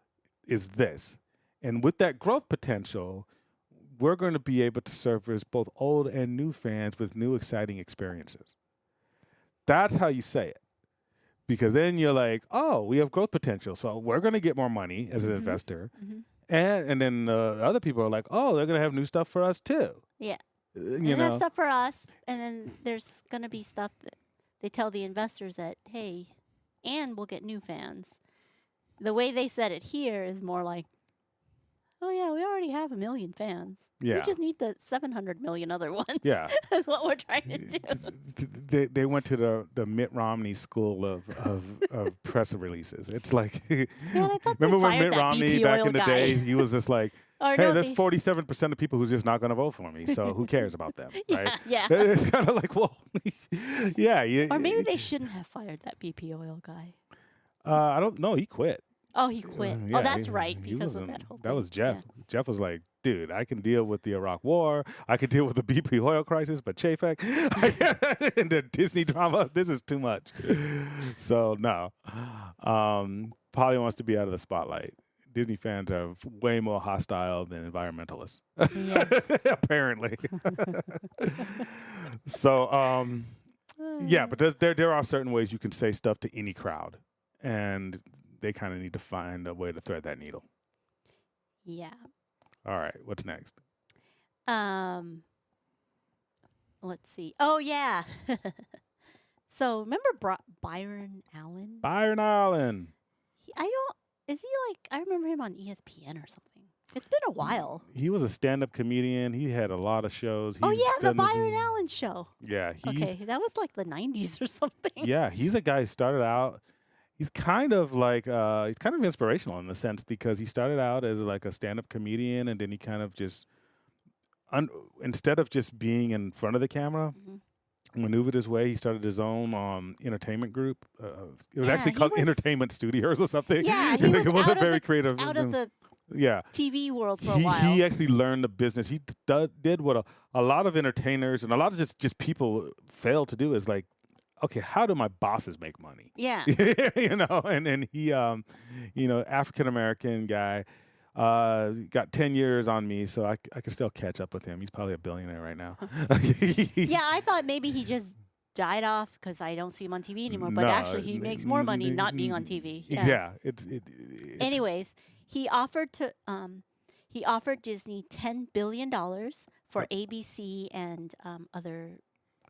is this, and with that growth potential, we're going to be able to service both old and new fans with new exciting experiences. That's how you say it. Because then you're like, oh, we have growth potential, so we're going to get more money as an investor. Mhm. And then other people are like, oh, they're going to have new stuff for us too. Yeah. You They have know, stuff for us, and then there's going to be stuff that they tell the investors that, hey, and we'll get new fans. The way they said it here is more like, oh, yeah, we already have 1 million fans. Yeah. We just need the 700 million other ones. Yeah. That's what we're trying to do. they went to the Mitt Romney school of press releases. It's like, Man, I thought they remember when fired Mitt that Romney BP back oil in the guy. day, he was just like, Or hey, no, there's they- 47% of people who's just not going to vote for me, so who cares about them, right? Yeah. It's kind of like, well, yeah. Or maybe they shouldn't have fired that BP oil guy. I don't know. He quit. Oh, he quit. Yeah, oh, that's he- right, he because of wasn't- that whole That thing. was Jeff. Yeah. Jeff was like, dude, I can deal with the Iraq War. I can deal with the BP oil crisis, but Chafek and the Disney drama, this is too much. So, no. Polly wants to be out of the spotlight. Disney fans are way more hostile than environmentalists. Yes. Apparently. So, yeah, but there are certain ways you can say stuff to any crowd, and they kind of need to find a way to thread that needle. Yeah. All right, what's next? Let's see. Oh yeah. So remember Byron Allen? Byron Allen. I don't. Is he like? I remember him on ESPN or something. It's been a while. He was a stand-up comedian. He had a lot of shows. Oh He's yeah, the done- Byron Allen show. Yeah, he's Okay, that was like the '90s or something. yeah, he's a guy who started out. He's kind of like he's kind of inspirational in the sense because he started out as like a stand-up comedian, and then he kind of just instead of just being in front of the camera, Mhm. maneuvered his way. He started his own entertainment group. It was Yeah, actually he called was- Entertainment Studios or something. Yeah, he was it wasn't out of very the- creative. Out of the yeah. TV world for a He while. actually learned the business. He did what a lot of entertainers and a lot of just people fail to do is like, okay, how do my bosses make money? Yeah. You know, and he, African American guy, got 10 years on me, so I can still catch up with him. He's probably a billionaire right now. Yeah, I thought maybe he just died off because I don't see him on TV anymore. But No, actually, he makes more money not being on TV. Yeah. Yeah, Anyways, he offered Disney $10 billion for ABC and other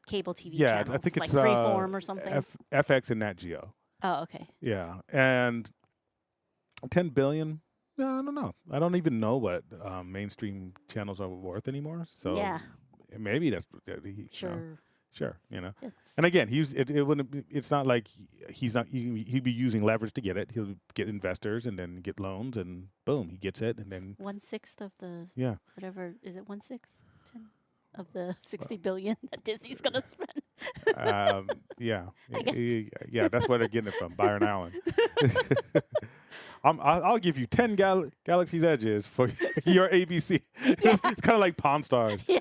cable TV yeah. channels, I think like it's Freeform or something. FX and Nat Geo. Oh, okay. Yeah, and 10 billion. No, I don't know. I don't even know what mainstream channels are worth anymore. So Yeah. maybe that's Sure. sure. You know. It's, And again, it wouldn't. It's not like he's not. He'd be using leverage to get it. He'll get investors and then get loans, and boom, he gets it, and then 1/6 of the yeah. whatever is it 1/6 of the 60 billion that Disney's gonna spend? Yeah, I guess. yeah. That's where they're getting it from, Byron Allen. I'll give you 10 Galaxy's Edges for your ABC. It's kind of like Pawn Stars. Yeah.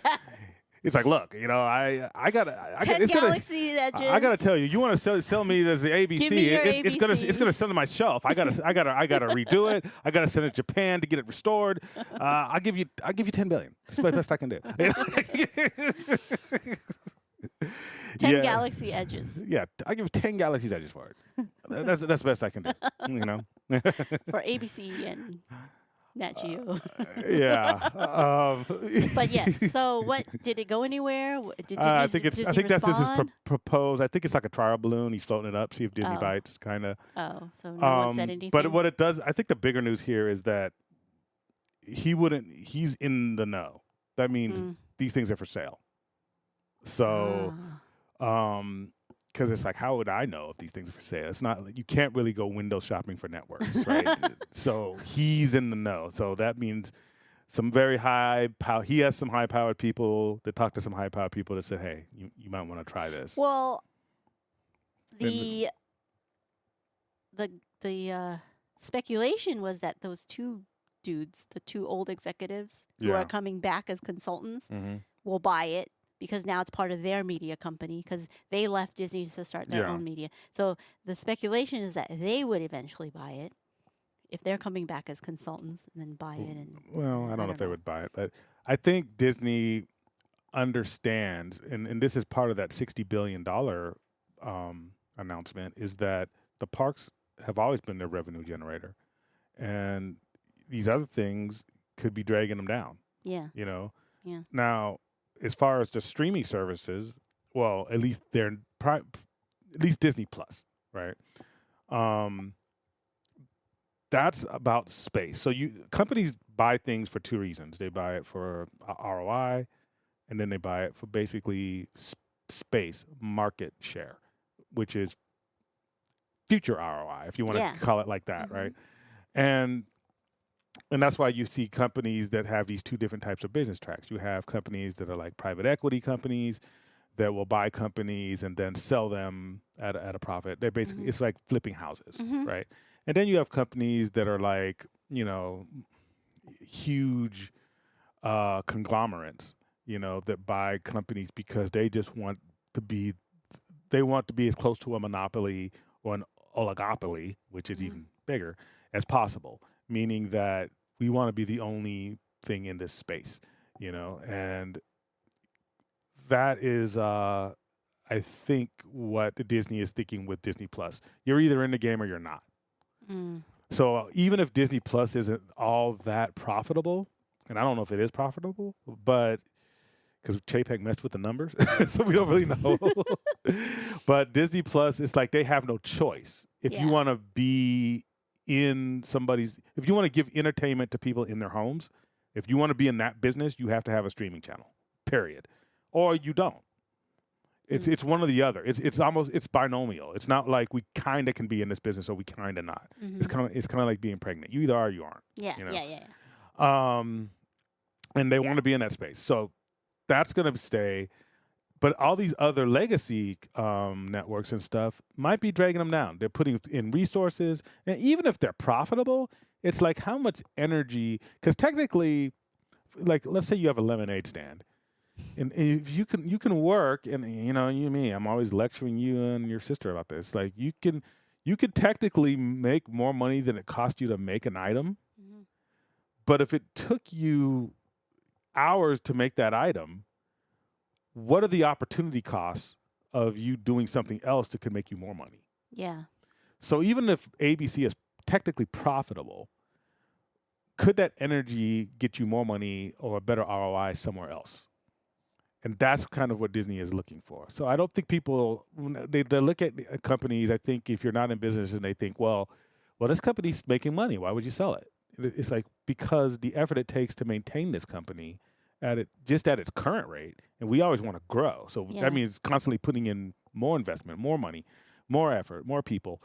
It's like, look, I got 10 it's gonna. Galaxy Edges. I gotta tell you, you want to sell me as the ABC? Give me your It's gonna ABC. send to my shelf. I gotta redo it. I gotta send it to Japan to get it restored. I'll give you 10 billion. That's the best I can do. 10 Galaxy Edges Yeah, I give 10 Galaxy's Edges for it. That's the best I can do. for ABC and Nat Geo. Yeah. But yes, so what did it go anywhere? Did I Disney think that's just his respond? proposed. I think it's like a trial balloon. He's floating it up, see if Disney Oh. bites, kind of. Oh, so no one said anything. But what it does, I think the bigger news here is that he's in the know. That means these things are for sale. So, Ah. because it's like, how would I know if these things are for sale? It's not, you can't really go window shopping for networks, right? So he's in the know. So that means some very he has some high powered people that talk to some high powered people that said, hey, you might want to try this. Well, And the speculation was that those two dudes, the two old executives who Yeah. are coming back as consultants, Mhm. will buy it because now it's part of their media company because they left Disney to start their Yeah. own media. So the speculation is that they would eventually buy it if they're coming back as consultants and then buy it. And Well, I don't know if they know. would buy it, but I think Disney understands, and this is part of that $60 billion announcement, is that the parks have always been their revenue generator. And these other things could be dragging them down, Yeah. Yeah. Now, as far as the streaming services, well, at least at least Disney Plus, right? That's about space. So companies buy things for two reasons. They buy it for ROI, and then they buy it for basically space market share, which is future ROI, if you want Yeah. to call it like that, Mhm. right? And that's why you see companies that have these two different types of business tracks. You have companies that are like private equity companies that will buy companies and then sell them at a profit. They're basically, it's like flipping houses, Mhm. right? And then you have companies that are like, huge conglomerates, that buy companies because they just want to be as close to a monopoly or an oligopoly, which is even bigger, as possible. Meaning that we want to be the only thing in this space, and that is, I think, what Disney is thinking with Disney Plus. You're either in the game or you're not. Mm. So even if Disney Plus isn't all that profitable, and I don't know if it is profitable, but because Chapek messed with the numbers, so we don't really know. But Disney Plus, it's like they have no choice. If you Yeah. want to be if you want to give entertainment to people in their homes, if you want to be in that business, you have to have a streaming channel, period. Or you don't. It's one or the other. It's binomial. It's not like we kind of can be in this business or we kind of not. Mhm. It's kind of like being pregnant. You either are or you aren't. Yeah, you know. yeah. And they want to be in that space. So that's going to stay. But all these other legacy networks and stuff might be dragging them down. They're putting in resources. And even if they're profitable, it's like how much energy, because technically, like let's say you have a lemonade stand. And if you can work, and me, I'm always lecturing you and your sister about this. Like you could technically make more money than it cost you to make an item. Mhm. But if it took you hours to make that item, what are the opportunity costs of you doing something else that could make you more money? Yeah. So even if ABC is technically profitable, could that energy get you more money or a better ROI somewhere else? And that's kind of what Disney is looking for. So I don't think people, when they look at companies, I think if you're not in business and they think, well, this company's making money, why would you sell it? It's like, because the effort it takes to maintain this company at its current rate, and we always want to grow. So Yeah. that means constantly putting in more investment, more money, more effort, more people.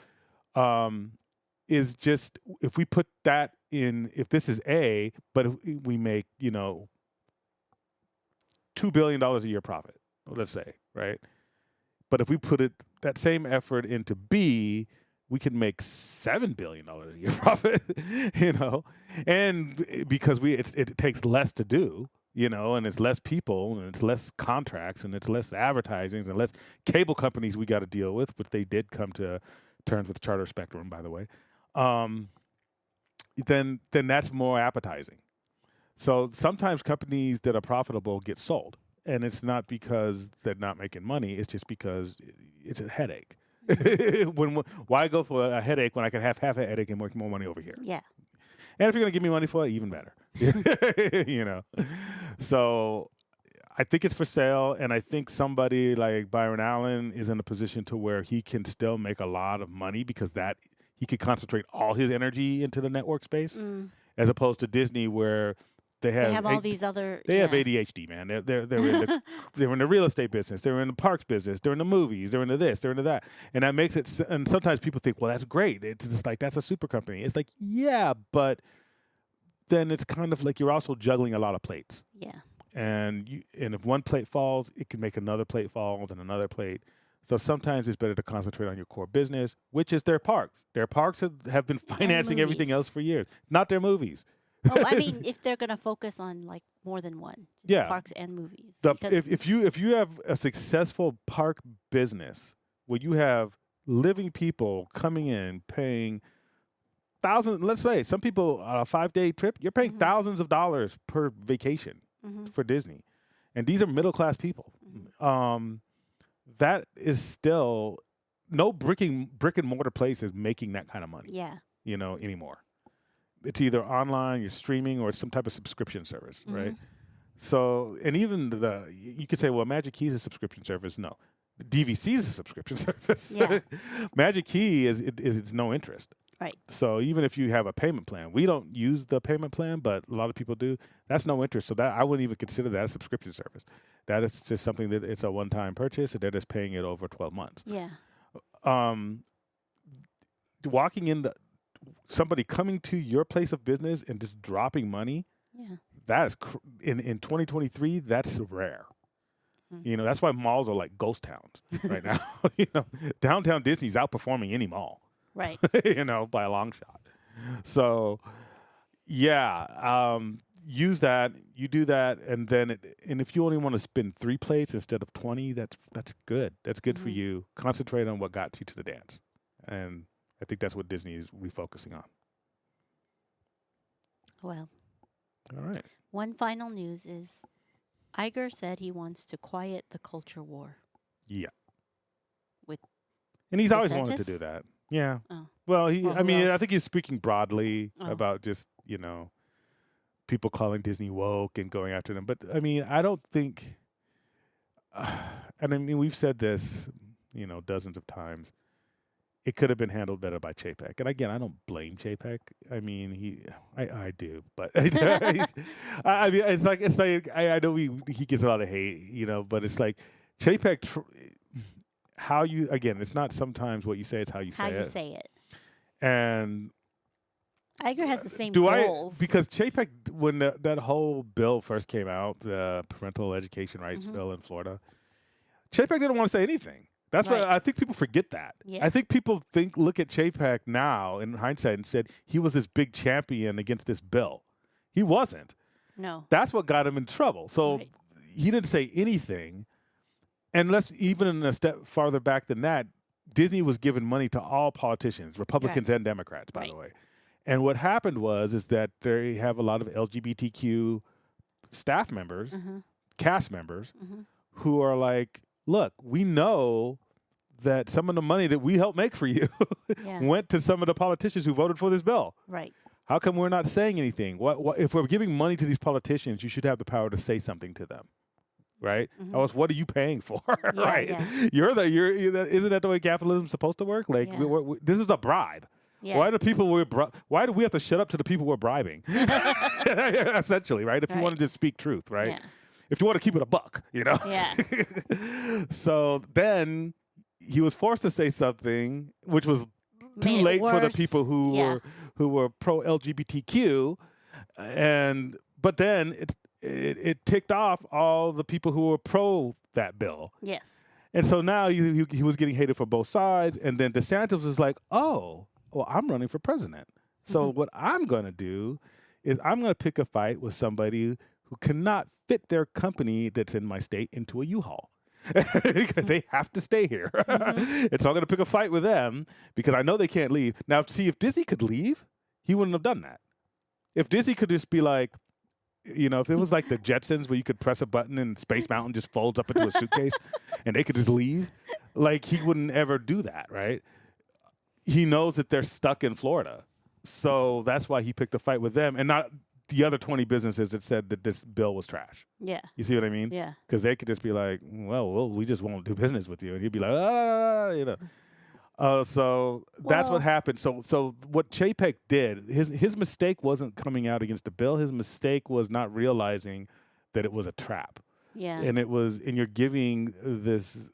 Is just, if we put that in, if this is A, but if we make, $2 billion a year profit, let's say, right? But if we put that same effort into B, we could make $7 billion a year profit, and because it takes less to do, and it's less people and it's less contracts and it's less advertising and less cable companies we got to deal with, which they did come to terms with Charter Spectrum, by the way. Then that's more appetizing. So sometimes companies that are profitable get sold, and it's not because they're not making money. It's just because it's a headache. Why go for a headache when I can have half a headache and make more money over here? Yeah. And if you're going to give me money for it, even better. So I think it's for sale, and I think somebody like Byron Allen is in a position to where he can still make a lot of money because he could concentrate all his energy into the network space, as opposed to Disney where they have all these other. They have ADHD, man. They're they're in the real estate business. They're in the parks business. They're in the movies. They're into this. They're into that. And that makes it. And sometimes people think, well, that's great. It's just like that's a super company. It's like, yeah, but then it's kind of like you're also juggling a lot of plates. Yeah. And if one plate falls, it can make another plate fall, then another plate. So sometimes it's better to concentrate on your core business, which is their parks. Their parks have been financing everything else for years, not their movies. Oh, I mean, if they're going to focus on like more than one, Yeah. parks and movies. If you have a successful park business where you have living people coming in paying thousands, let's say some people on a 5-day trip, you're paying thousands of dollars per vacation for Disney, and these are middle class people. That is still no brick and mortar place is making that kind of money. Yeah. Anymore. It's either online, you're streaming, or it's some type of subscription service, right? So, and even you could say, well, Magic Key is a subscription service. No, the DVC is a subscription service. Yeah. Magic Key it's no interest. Right. So even if you have a payment plan, we don't use the payment plan, but a lot of people do. That's no interest. So that I wouldn't even consider that a subscription service. That is just something that it's a one-time purchase, and they're just paying it over 12 months. Yeah. Walking in somebody coming to your place of business and just dropping money, Yeah. that is in 2023. That's rare. That's why malls are like ghost towns right now. Downtown Disney's outperforming any mall. Right. By a long shot. So, yeah, use that. You do that, and if you only want to spin 3 plates instead of 20, that's good. That's good for you. Concentrate on what got you to the dance, and I think that's what Disney is refocusing on. Well. All right. One final news is Iger said he wants to quiet the culture war. Yeah. And he's always wanted to do that. Yeah. Oh. Well, Well, I mean, who I else? think he's speaking broadly Oh. about just, people calling Disney woke and going after them. But, I mean, I don't think, and I mean, we've said this, dozens of times. It could have been handled better by Chapek. And again, I don't blame Chapek. I mean, I do, but I mean, it's like I know he gets a lot of hate, but it's like Chapek. It's not sometimes what you say; it's how you say it. How you say it. And Iger has the same do goals. because Chapek, when that whole bill first came out, the parental education rights bill in Florida, Chapek didn't want to say anything. That's Right. why I think people forget that. Yeah. I think people look at Chapek now in hindsight and said he was this big champion against this bill. He wasn't. No. That's what got him in trouble. So Right. he didn't say anything. And even a step farther back than that, Disney was giving money to all politicians, Republicans and Democrats, by the way. And what happened is that they have a lot of LGBTQ staff members, cast members, who are like, look, we know that some of the money that we helped make for you Yeah. went to some of the politicians who voted for this bill. Right. How come we're not saying anything? What if we're giving money to these politicians, you should have the power to say something to them. Right? Else, what are you paying for? Right? yeah. Isn't that the way capitalism's supposed to work? Like, Yeah. this is a bribe. Yeah. Why do we have to shut up to the people we're bribing? Essentially, right? If you want to just speak truth, right? Yeah. If you want to keep it a buck, Yeah. So then he was forced to say something, which was too Made it late for the worse. people who were pro LGBTQ, but then it ticked off all the people who were pro that bill. Yes. And so now he was getting hated from both sides. And then DeSantis was like, oh, well, I'm running for president. So what I'm going to do is I'm going to pick a fight with somebody who cannot fit their company that's in my state into a U-Haul. They have to stay here. And so I'm going to pick a fight with them because I know they can't leave. Now, see, if Disney could leave, he wouldn't have done that. If Disney could just be like, if it was like the Jetsons where you could press a button and Space Mountain just folds up into a suitcase and they could just leave, like he wouldn't ever do that, right? He knows that they're stuck in Florida. So that's why he picked a fight with them and not the other 20 businesses that said that this bill was trash. Yeah. You see what I mean? Yeah. Because they could just be like, well, we just won't do business with you. And he'd be like, So that's what happened. So what Chapek did, his mistake wasn't coming out against the bill. His mistake was not realizing that it was a trap. Yeah. And you're giving this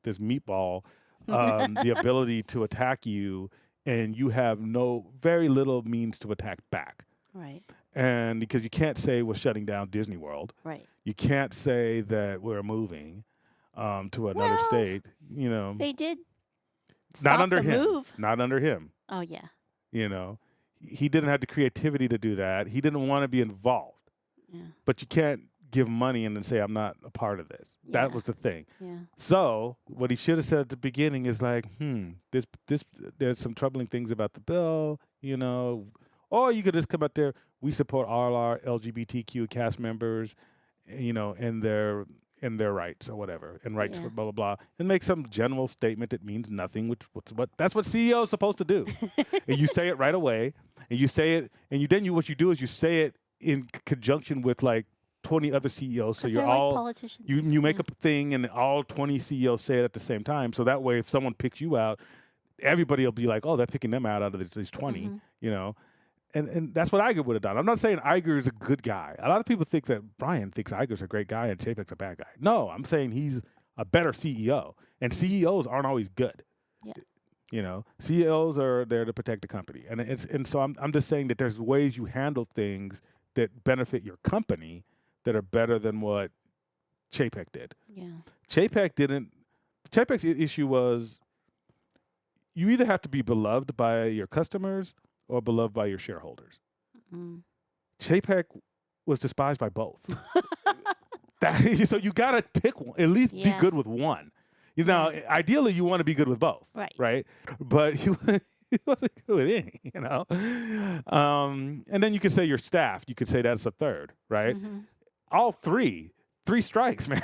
meatball the ability to attack you, and you have very little means to attack back. Right. And because you can't say we're shutting down Disney World. Right. You can't say that we're moving to another state. They did not stop under the him. move. Not under him. Oh, yeah. He didn't have the creativity to do that. He didn't want to be involved. Yeah. But you can't give money and then say I'm not a part of this. Yeah. That was the thing. Yeah. So what he should have said at the beginning is like, there's some troubling things about the bill, or you could just come out there. We support all our LGBTQ cast members, and their rights or whatever, and rights for blah blah blah, and make some general statement that means nothing. That's what CEO is supposed to do. And you say it right away, and you say it, and what you do is you say it in conjunction with like 20 other CEOs. So you're all like politicians. You make a thing, and all 20 CEOs say it at the same time. So that way, if someone picks you out, everybody will be like, oh, they're picking them out of these 20, And that's what Iger would have done. I'm not saying Iger is a good guy. A lot of people think that Brian thinks Iger's a great guy and Chapek's a bad guy. No, I'm saying he's a better CEO. And CEOs aren't always good. Yeah. CEOs are there to protect the company. And so I'm just saying that there's ways you handle things that benefit your company that are better than what Chapek did. Yeah. Chapek's issue was you either have to be beloved by your customers or beloved by your shareholders. Chapek was despised by both. So you got to pick one, at least be good with one. Ideally you want to be good with both. Right? But he wasn't good with any, And then you could say your staff. You could say that's a third, right? All three strikes, man.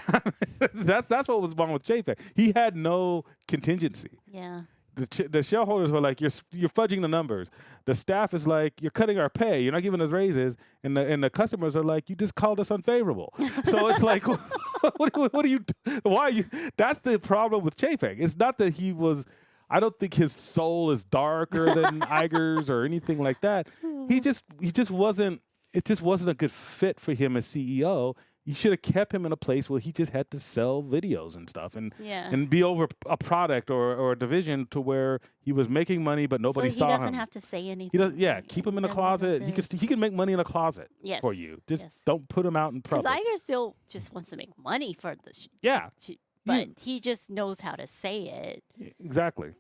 That's what was wrong with Chapek. He had no contingency. Yeah. The shareholders were like, you're fudging the numbers. The staff is like, you're cutting our pay. You're not giving us raises. And the customers are like, you just called us unfavorable. So it's like, what are you? Why are you? That's the problem with Chapek. It's not that he was. I don't think his soul is darker than Iger's or anything like that. He just wasn't. It just wasn't a good fit for him as CEO. You should have kept him in a place where he just had to sell videos and stuff and be over a product or a division to where he was making money but nobody saw him. He doesn't have to say anything. Keep him in a closet. He can make money in a closet for you. Just don't put him out in public. Because Iger still just wants to make money for the but he just knows how to say it. Exactly.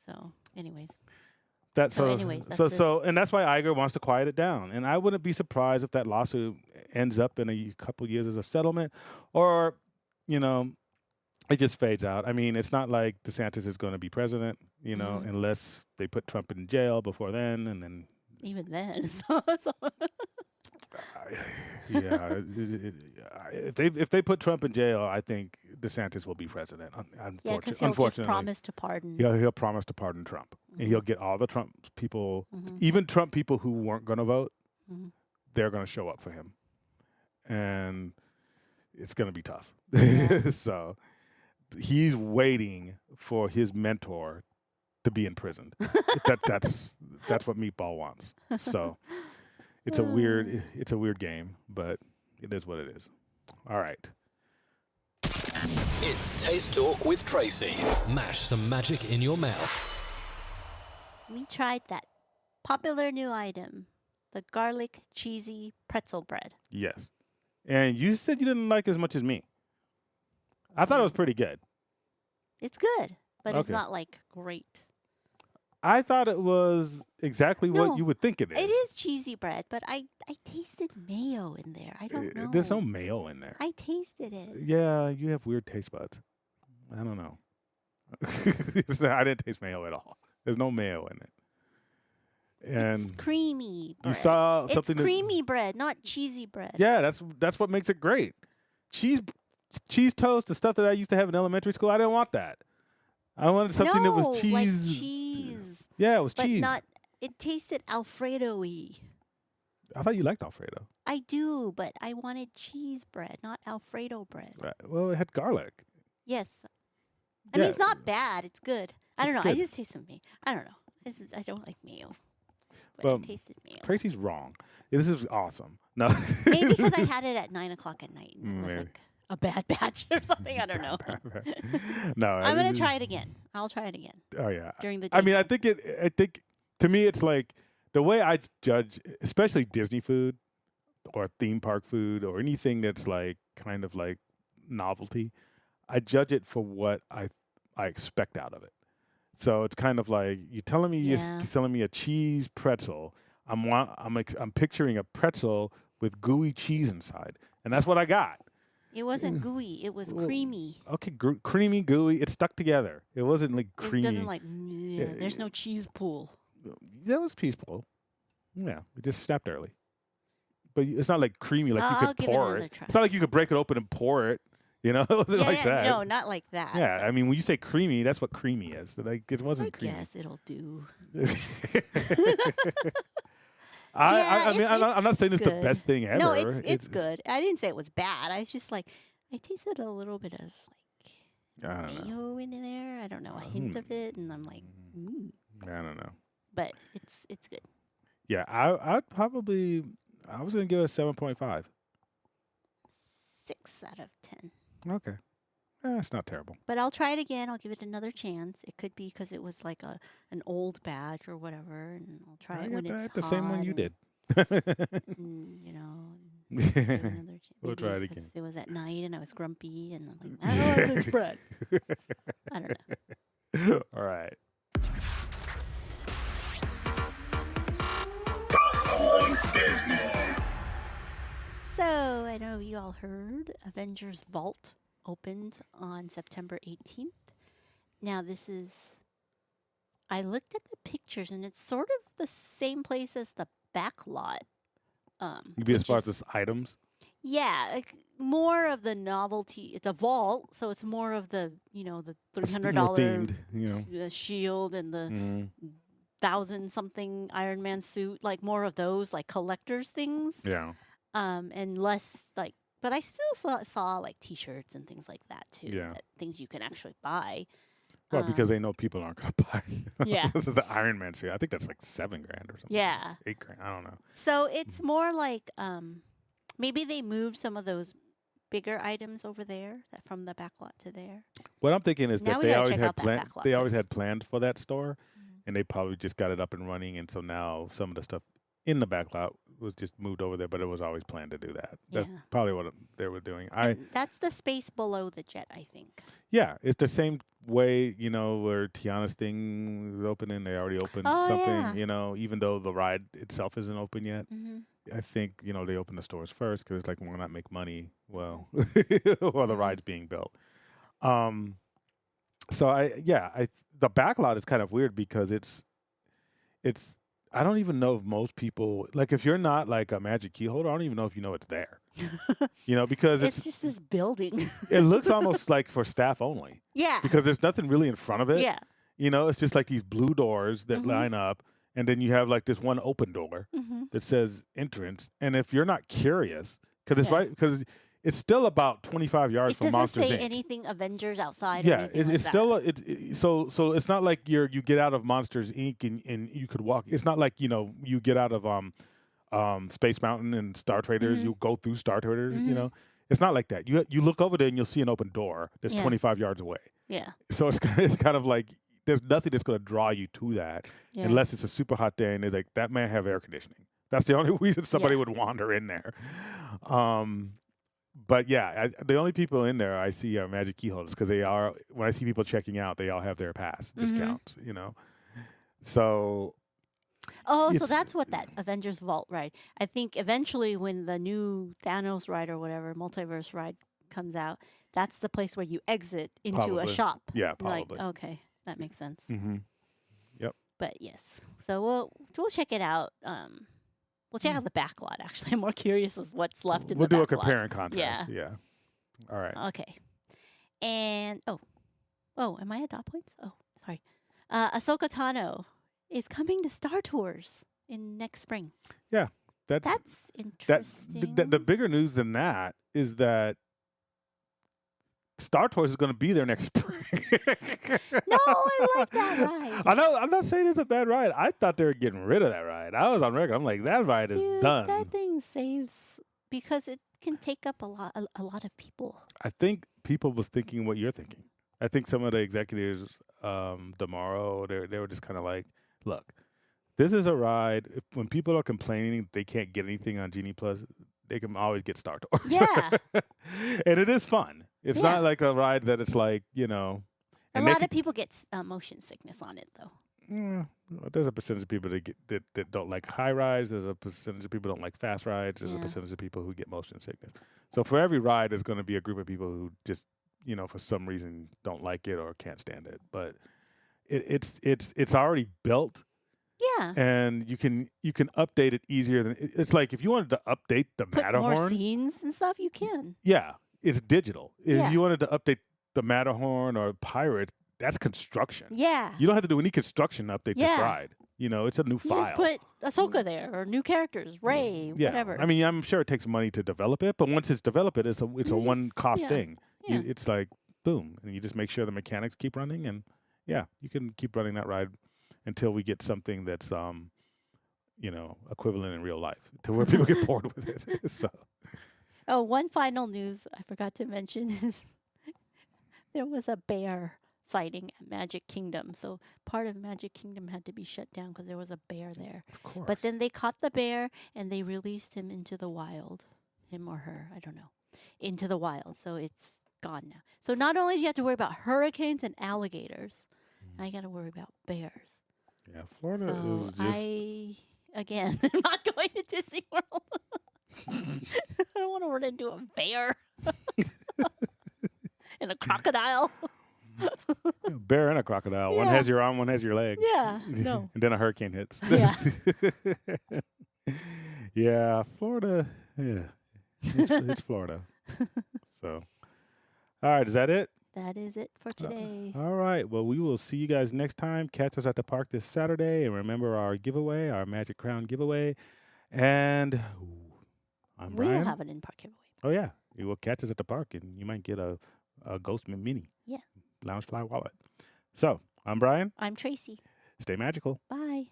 So anyways. And that's why Iger wants to quiet it down. And I wouldn't be surprised if that lawsuit ends up in a couple years as a settlement, or it just fades out. I mean, it's not like DeSantis is going to be president, unless they put Trump in jail before then, and then even then. If they put Trump in jail, I think DeSantis will be president. Because he'll just promise to pardon. He'll promise to pardon Trump, and he'll get all the Trump people, even Trump people who weren't going to vote. They're going to show up for him, and it's going to be tough. Yeah. So he's waiting for his mentor to be imprisoned. That's what Meatball wants. So. It's a weird game, but it is what it is. All right. It's Taste Talk with Tracy. Mash some magic in your mouth. We tried that popular new item, the garlic cheesy pretzel bread. Yes. And you said you didn't like it as much as me. I thought it was pretty good. It's good, but it's not like great. I thought it was exactly No, what you would think it is. It is cheesy bread, but I tasted mayo in there. I don't know. There's no mayo in there. I tasted it. Yeah, you have weird taste buds. I don't know. I didn't taste mayo at all. There's no mayo in it. And It's creamy bread. you saw something. It's creamy bread, not cheesy bread. Yeah, that's what makes it great. Cheese toast, the stuff that I used to have in elementary school. I didn't want that. I wanted something that was cheese. Like cheese. Yeah, it was But cheese. not. It tasted Alfredo-y. I thought you liked Alfredo. I do, but I wanted cheese bread, not Alfredo bread. Right. Well, it had garlic. Yes. I mean, Yeah. it's not bad. It's good. I don't It's know. I good. just taste some mayo. I don't know. I don't like mayo. But Well, I tasted mayo. Tracy's wrong. This is awesome. No. Maybe because I had it at 9 o'clock at night and it was Maybe. like a bad batch or something. I don't know. No. I'm going to try it again. I'll try it again Oh yeah. during the day. I mean, I think to me it's like the way I judge, especially Disney food or theme park food or anything that's like kind of like novelty. I judge it for what I expect out of it. So it's kind of like you're telling me Yeah. you're selling me a cheese pretzel. I'm picturing a pretzel with gooey cheese inside, and that's what I got. It wasn't gooey. It was creamy. Okay, creamy, gooey. It stuck together. It wasn't like creamy. It doesn't like, there's no cheese pool. That was peaceful. Yeah, it just snapped early. But it's not like creamy, like you I'll could give it pour another it. try. It's not like you could break it open and pour it. You know, it wasn't Yeah, like yeah, that. no, not like that. Yeah, I mean, when you say creamy, that's what creamy is. Like it I wasn't creamy. guess it'll do. I mean, it's I'm not saying it's the good. best thing ever. No, it's good. I didn't say it was bad. I was just like, I tasted a little bit of I like don't know. mayo in there. I don't know, a hint of it, and I'm like, I don't know. but it's good. Yeah, I was gonna give it a 7.5. 6 out of 10. Okay, it's not terrible. But I'll try it again. I'll give it another chance. It could be because it was like an old batch or whatever, and I'll try I it got when it's the same one you hot did. and, you know, give it another chance. We'll try it Maybe again. because it was at night and I was grumpy and I'm like, I don't want this bread. I don't know. All right. So I know you all heard Avengers Vault opened on September 18th. Now I looked at the pictures and it's sort of the same place as the back lot. Maybe as which far as is- this items. Yeah, like more of the novelty. It's a vault, so it's more of the the $300 themed, shield and the Mhm. 1,000-something Iron Man suit, like more of those like collectors things. Yeah. And less like, but I still saw like T-shirts and things like that too. Yeah. Things you can actually buy. Well, because they know people aren't going to buy Yeah. the Iron Man suit. I think that's like $7,000 or something. Yeah. $8,000. I don't know. So it's more like maybe they moved some of those bigger items over there from the back lot to there. What I'm thinking is Now that we they gotta always check had out that back lot they always first. had plans for that store, and they probably just got it up and running. And so now some of the stuff in the back lot was just moved over there, but it was always planned to do that. That's Yeah. probably what they were doing. And that's the space below the jet, I think. Yeah, it's the same way, where Tiana's thing is opening. They already opened Oh, something, yeah. even though the ride itself isn't open yet. Mm-hmm. I think, they open the stores first because it's like, why not make money while the ride's being built? So the back lot is kind of weird because it's I don't even know if most people, like if you're not like a Magic Key holder, I don't even know if you know it's there. Because It's just this building. it looks almost like for staff only Yeah. because there's nothing really in front of it. Yeah. It's just like these blue doors that Mhm. line up, and then you have like this one open door Mm-hmm. that says entrance. And if you're not curious, because Yeah. because it's still about 25 yards It from doesn't Monsters say Inc. anything Avengers outside. Or Yeah, anything it's like still that. so it's not like you get out of Monsters Inc. and you could walk. It's not like you get out of Space Mountain and Star Traders. Mhm. You go through Star Traders. Mhm. It's not like that. You look over there and you'll see an open door that's Yeah. 25 yards away. Yeah. So it's kind of like there's nothing that's going to draw you to that Yeah. unless it's a super hot day and they're like that may have air conditioning. That's the only reason somebody Yeah. would wander in there. But yeah, the only people in there I see are Magic Key holders because they are. When I see people checking out, they all have their pass Mhm. discounts. So Oh, so It's- that's what that Avengers Vault ride. I think eventually when the new Thanos ride or whatever multiverse ride comes out, that's the place where you exit into a Probably. shop. yeah, Like, probably. okay, that makes sense. Mm-hmm. But yes, so we'll check it out. We'll check out the backlot. Actually, I'm more curious as what's left in We'll the do a backlot. compare and contrast. Yeah. All right. Okay. And am I at dot points? Oh, sorry. Ahsoka Tano is coming to Star Tours in next spring. That's That's that. interesting. The bigger news than that is that Star Tours is going to be there next spring. No, I like that ride. I know. I'm not saying it's a bad ride. I thought they were getting rid of that ride. I was on record. I'm like, that ride is Dude, done. that thing saves because it can take up a lot of people. I think people was thinking what you're thinking. I think some of the executives, tomorrow, they were just kind of like, look, this is a ride. When people are complaining they can't get anything on Genie Plus, they can always get Star Tours. Yeah. And it is fun. It's Yeah. not like a ride that it's like, A and they lot can- of people get motion sickness on it though. There's a percentage of people that don't like high rides. There's a percentage of people who don't like fast rides. There's a Yeah. percentage of people who get motion sickness. So for every ride, there's going to be a group of people who just, for some reason don't like it or can't stand it. But it's already built, Yeah. and you can update it easier than it's like if you wanted to update the Put more Matterhorn. scenes and stuff. You can. Yeah, it's digital. Yeah. If you wanted to update the Matterhorn or Pirates, that's construction. Yeah. You don't have to do any construction to update this Yeah. ride. It's a new You file. just put Ahsoka there or new characters, Ray, Yeah, whatever. I mean, I'm sure it takes money to develop it, but once it's developed, it's a Yes, one cost yeah, thing. yeah. It's like boom, and you just make sure the mechanics keep running, and yeah, you can keep running that ride until we get something that's equivalent in real life to where people get bored with it. So Oh, one final news I forgot to mention is there was a bear sighting at Magic Kingdom. So part of Magic Kingdom had to be shut down because there was a bear there. of course, But then they caught the bear and they released him into the wild. Him or her, I don't know. Into the wild. So it's gone now. So not only do you have to worry about hurricanes and alligators, I got to worry about bears. yeah, Florida So is just I'm not going to Disney World. I don't want to run into a bear and a crocodile. bear and a crocodile. One Yeah. has your arm, one has your leg. Yeah, no. And then a hurricane hits. Yeah. Yeah, Florida. Yeah, it's Florida. So, all right, is that it? That is it for today. All right. Well, we will see you guys next time. Catch us at the park this Saturday, and remember our giveaway, our Magic Crown giveaway. And I'm We Brian. will have an in-park giveaway. Oh yeah, you will catch us at the park, and you might get a Ghost Mini. Yeah. Loungefly wallet. So I'm Brian. I'm Tracy. Stay magical. Bye.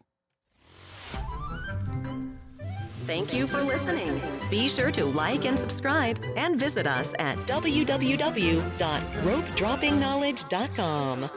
Thank you for listening. Be sure to like and subscribe and visit us at www.ropedroppingknowledge.com.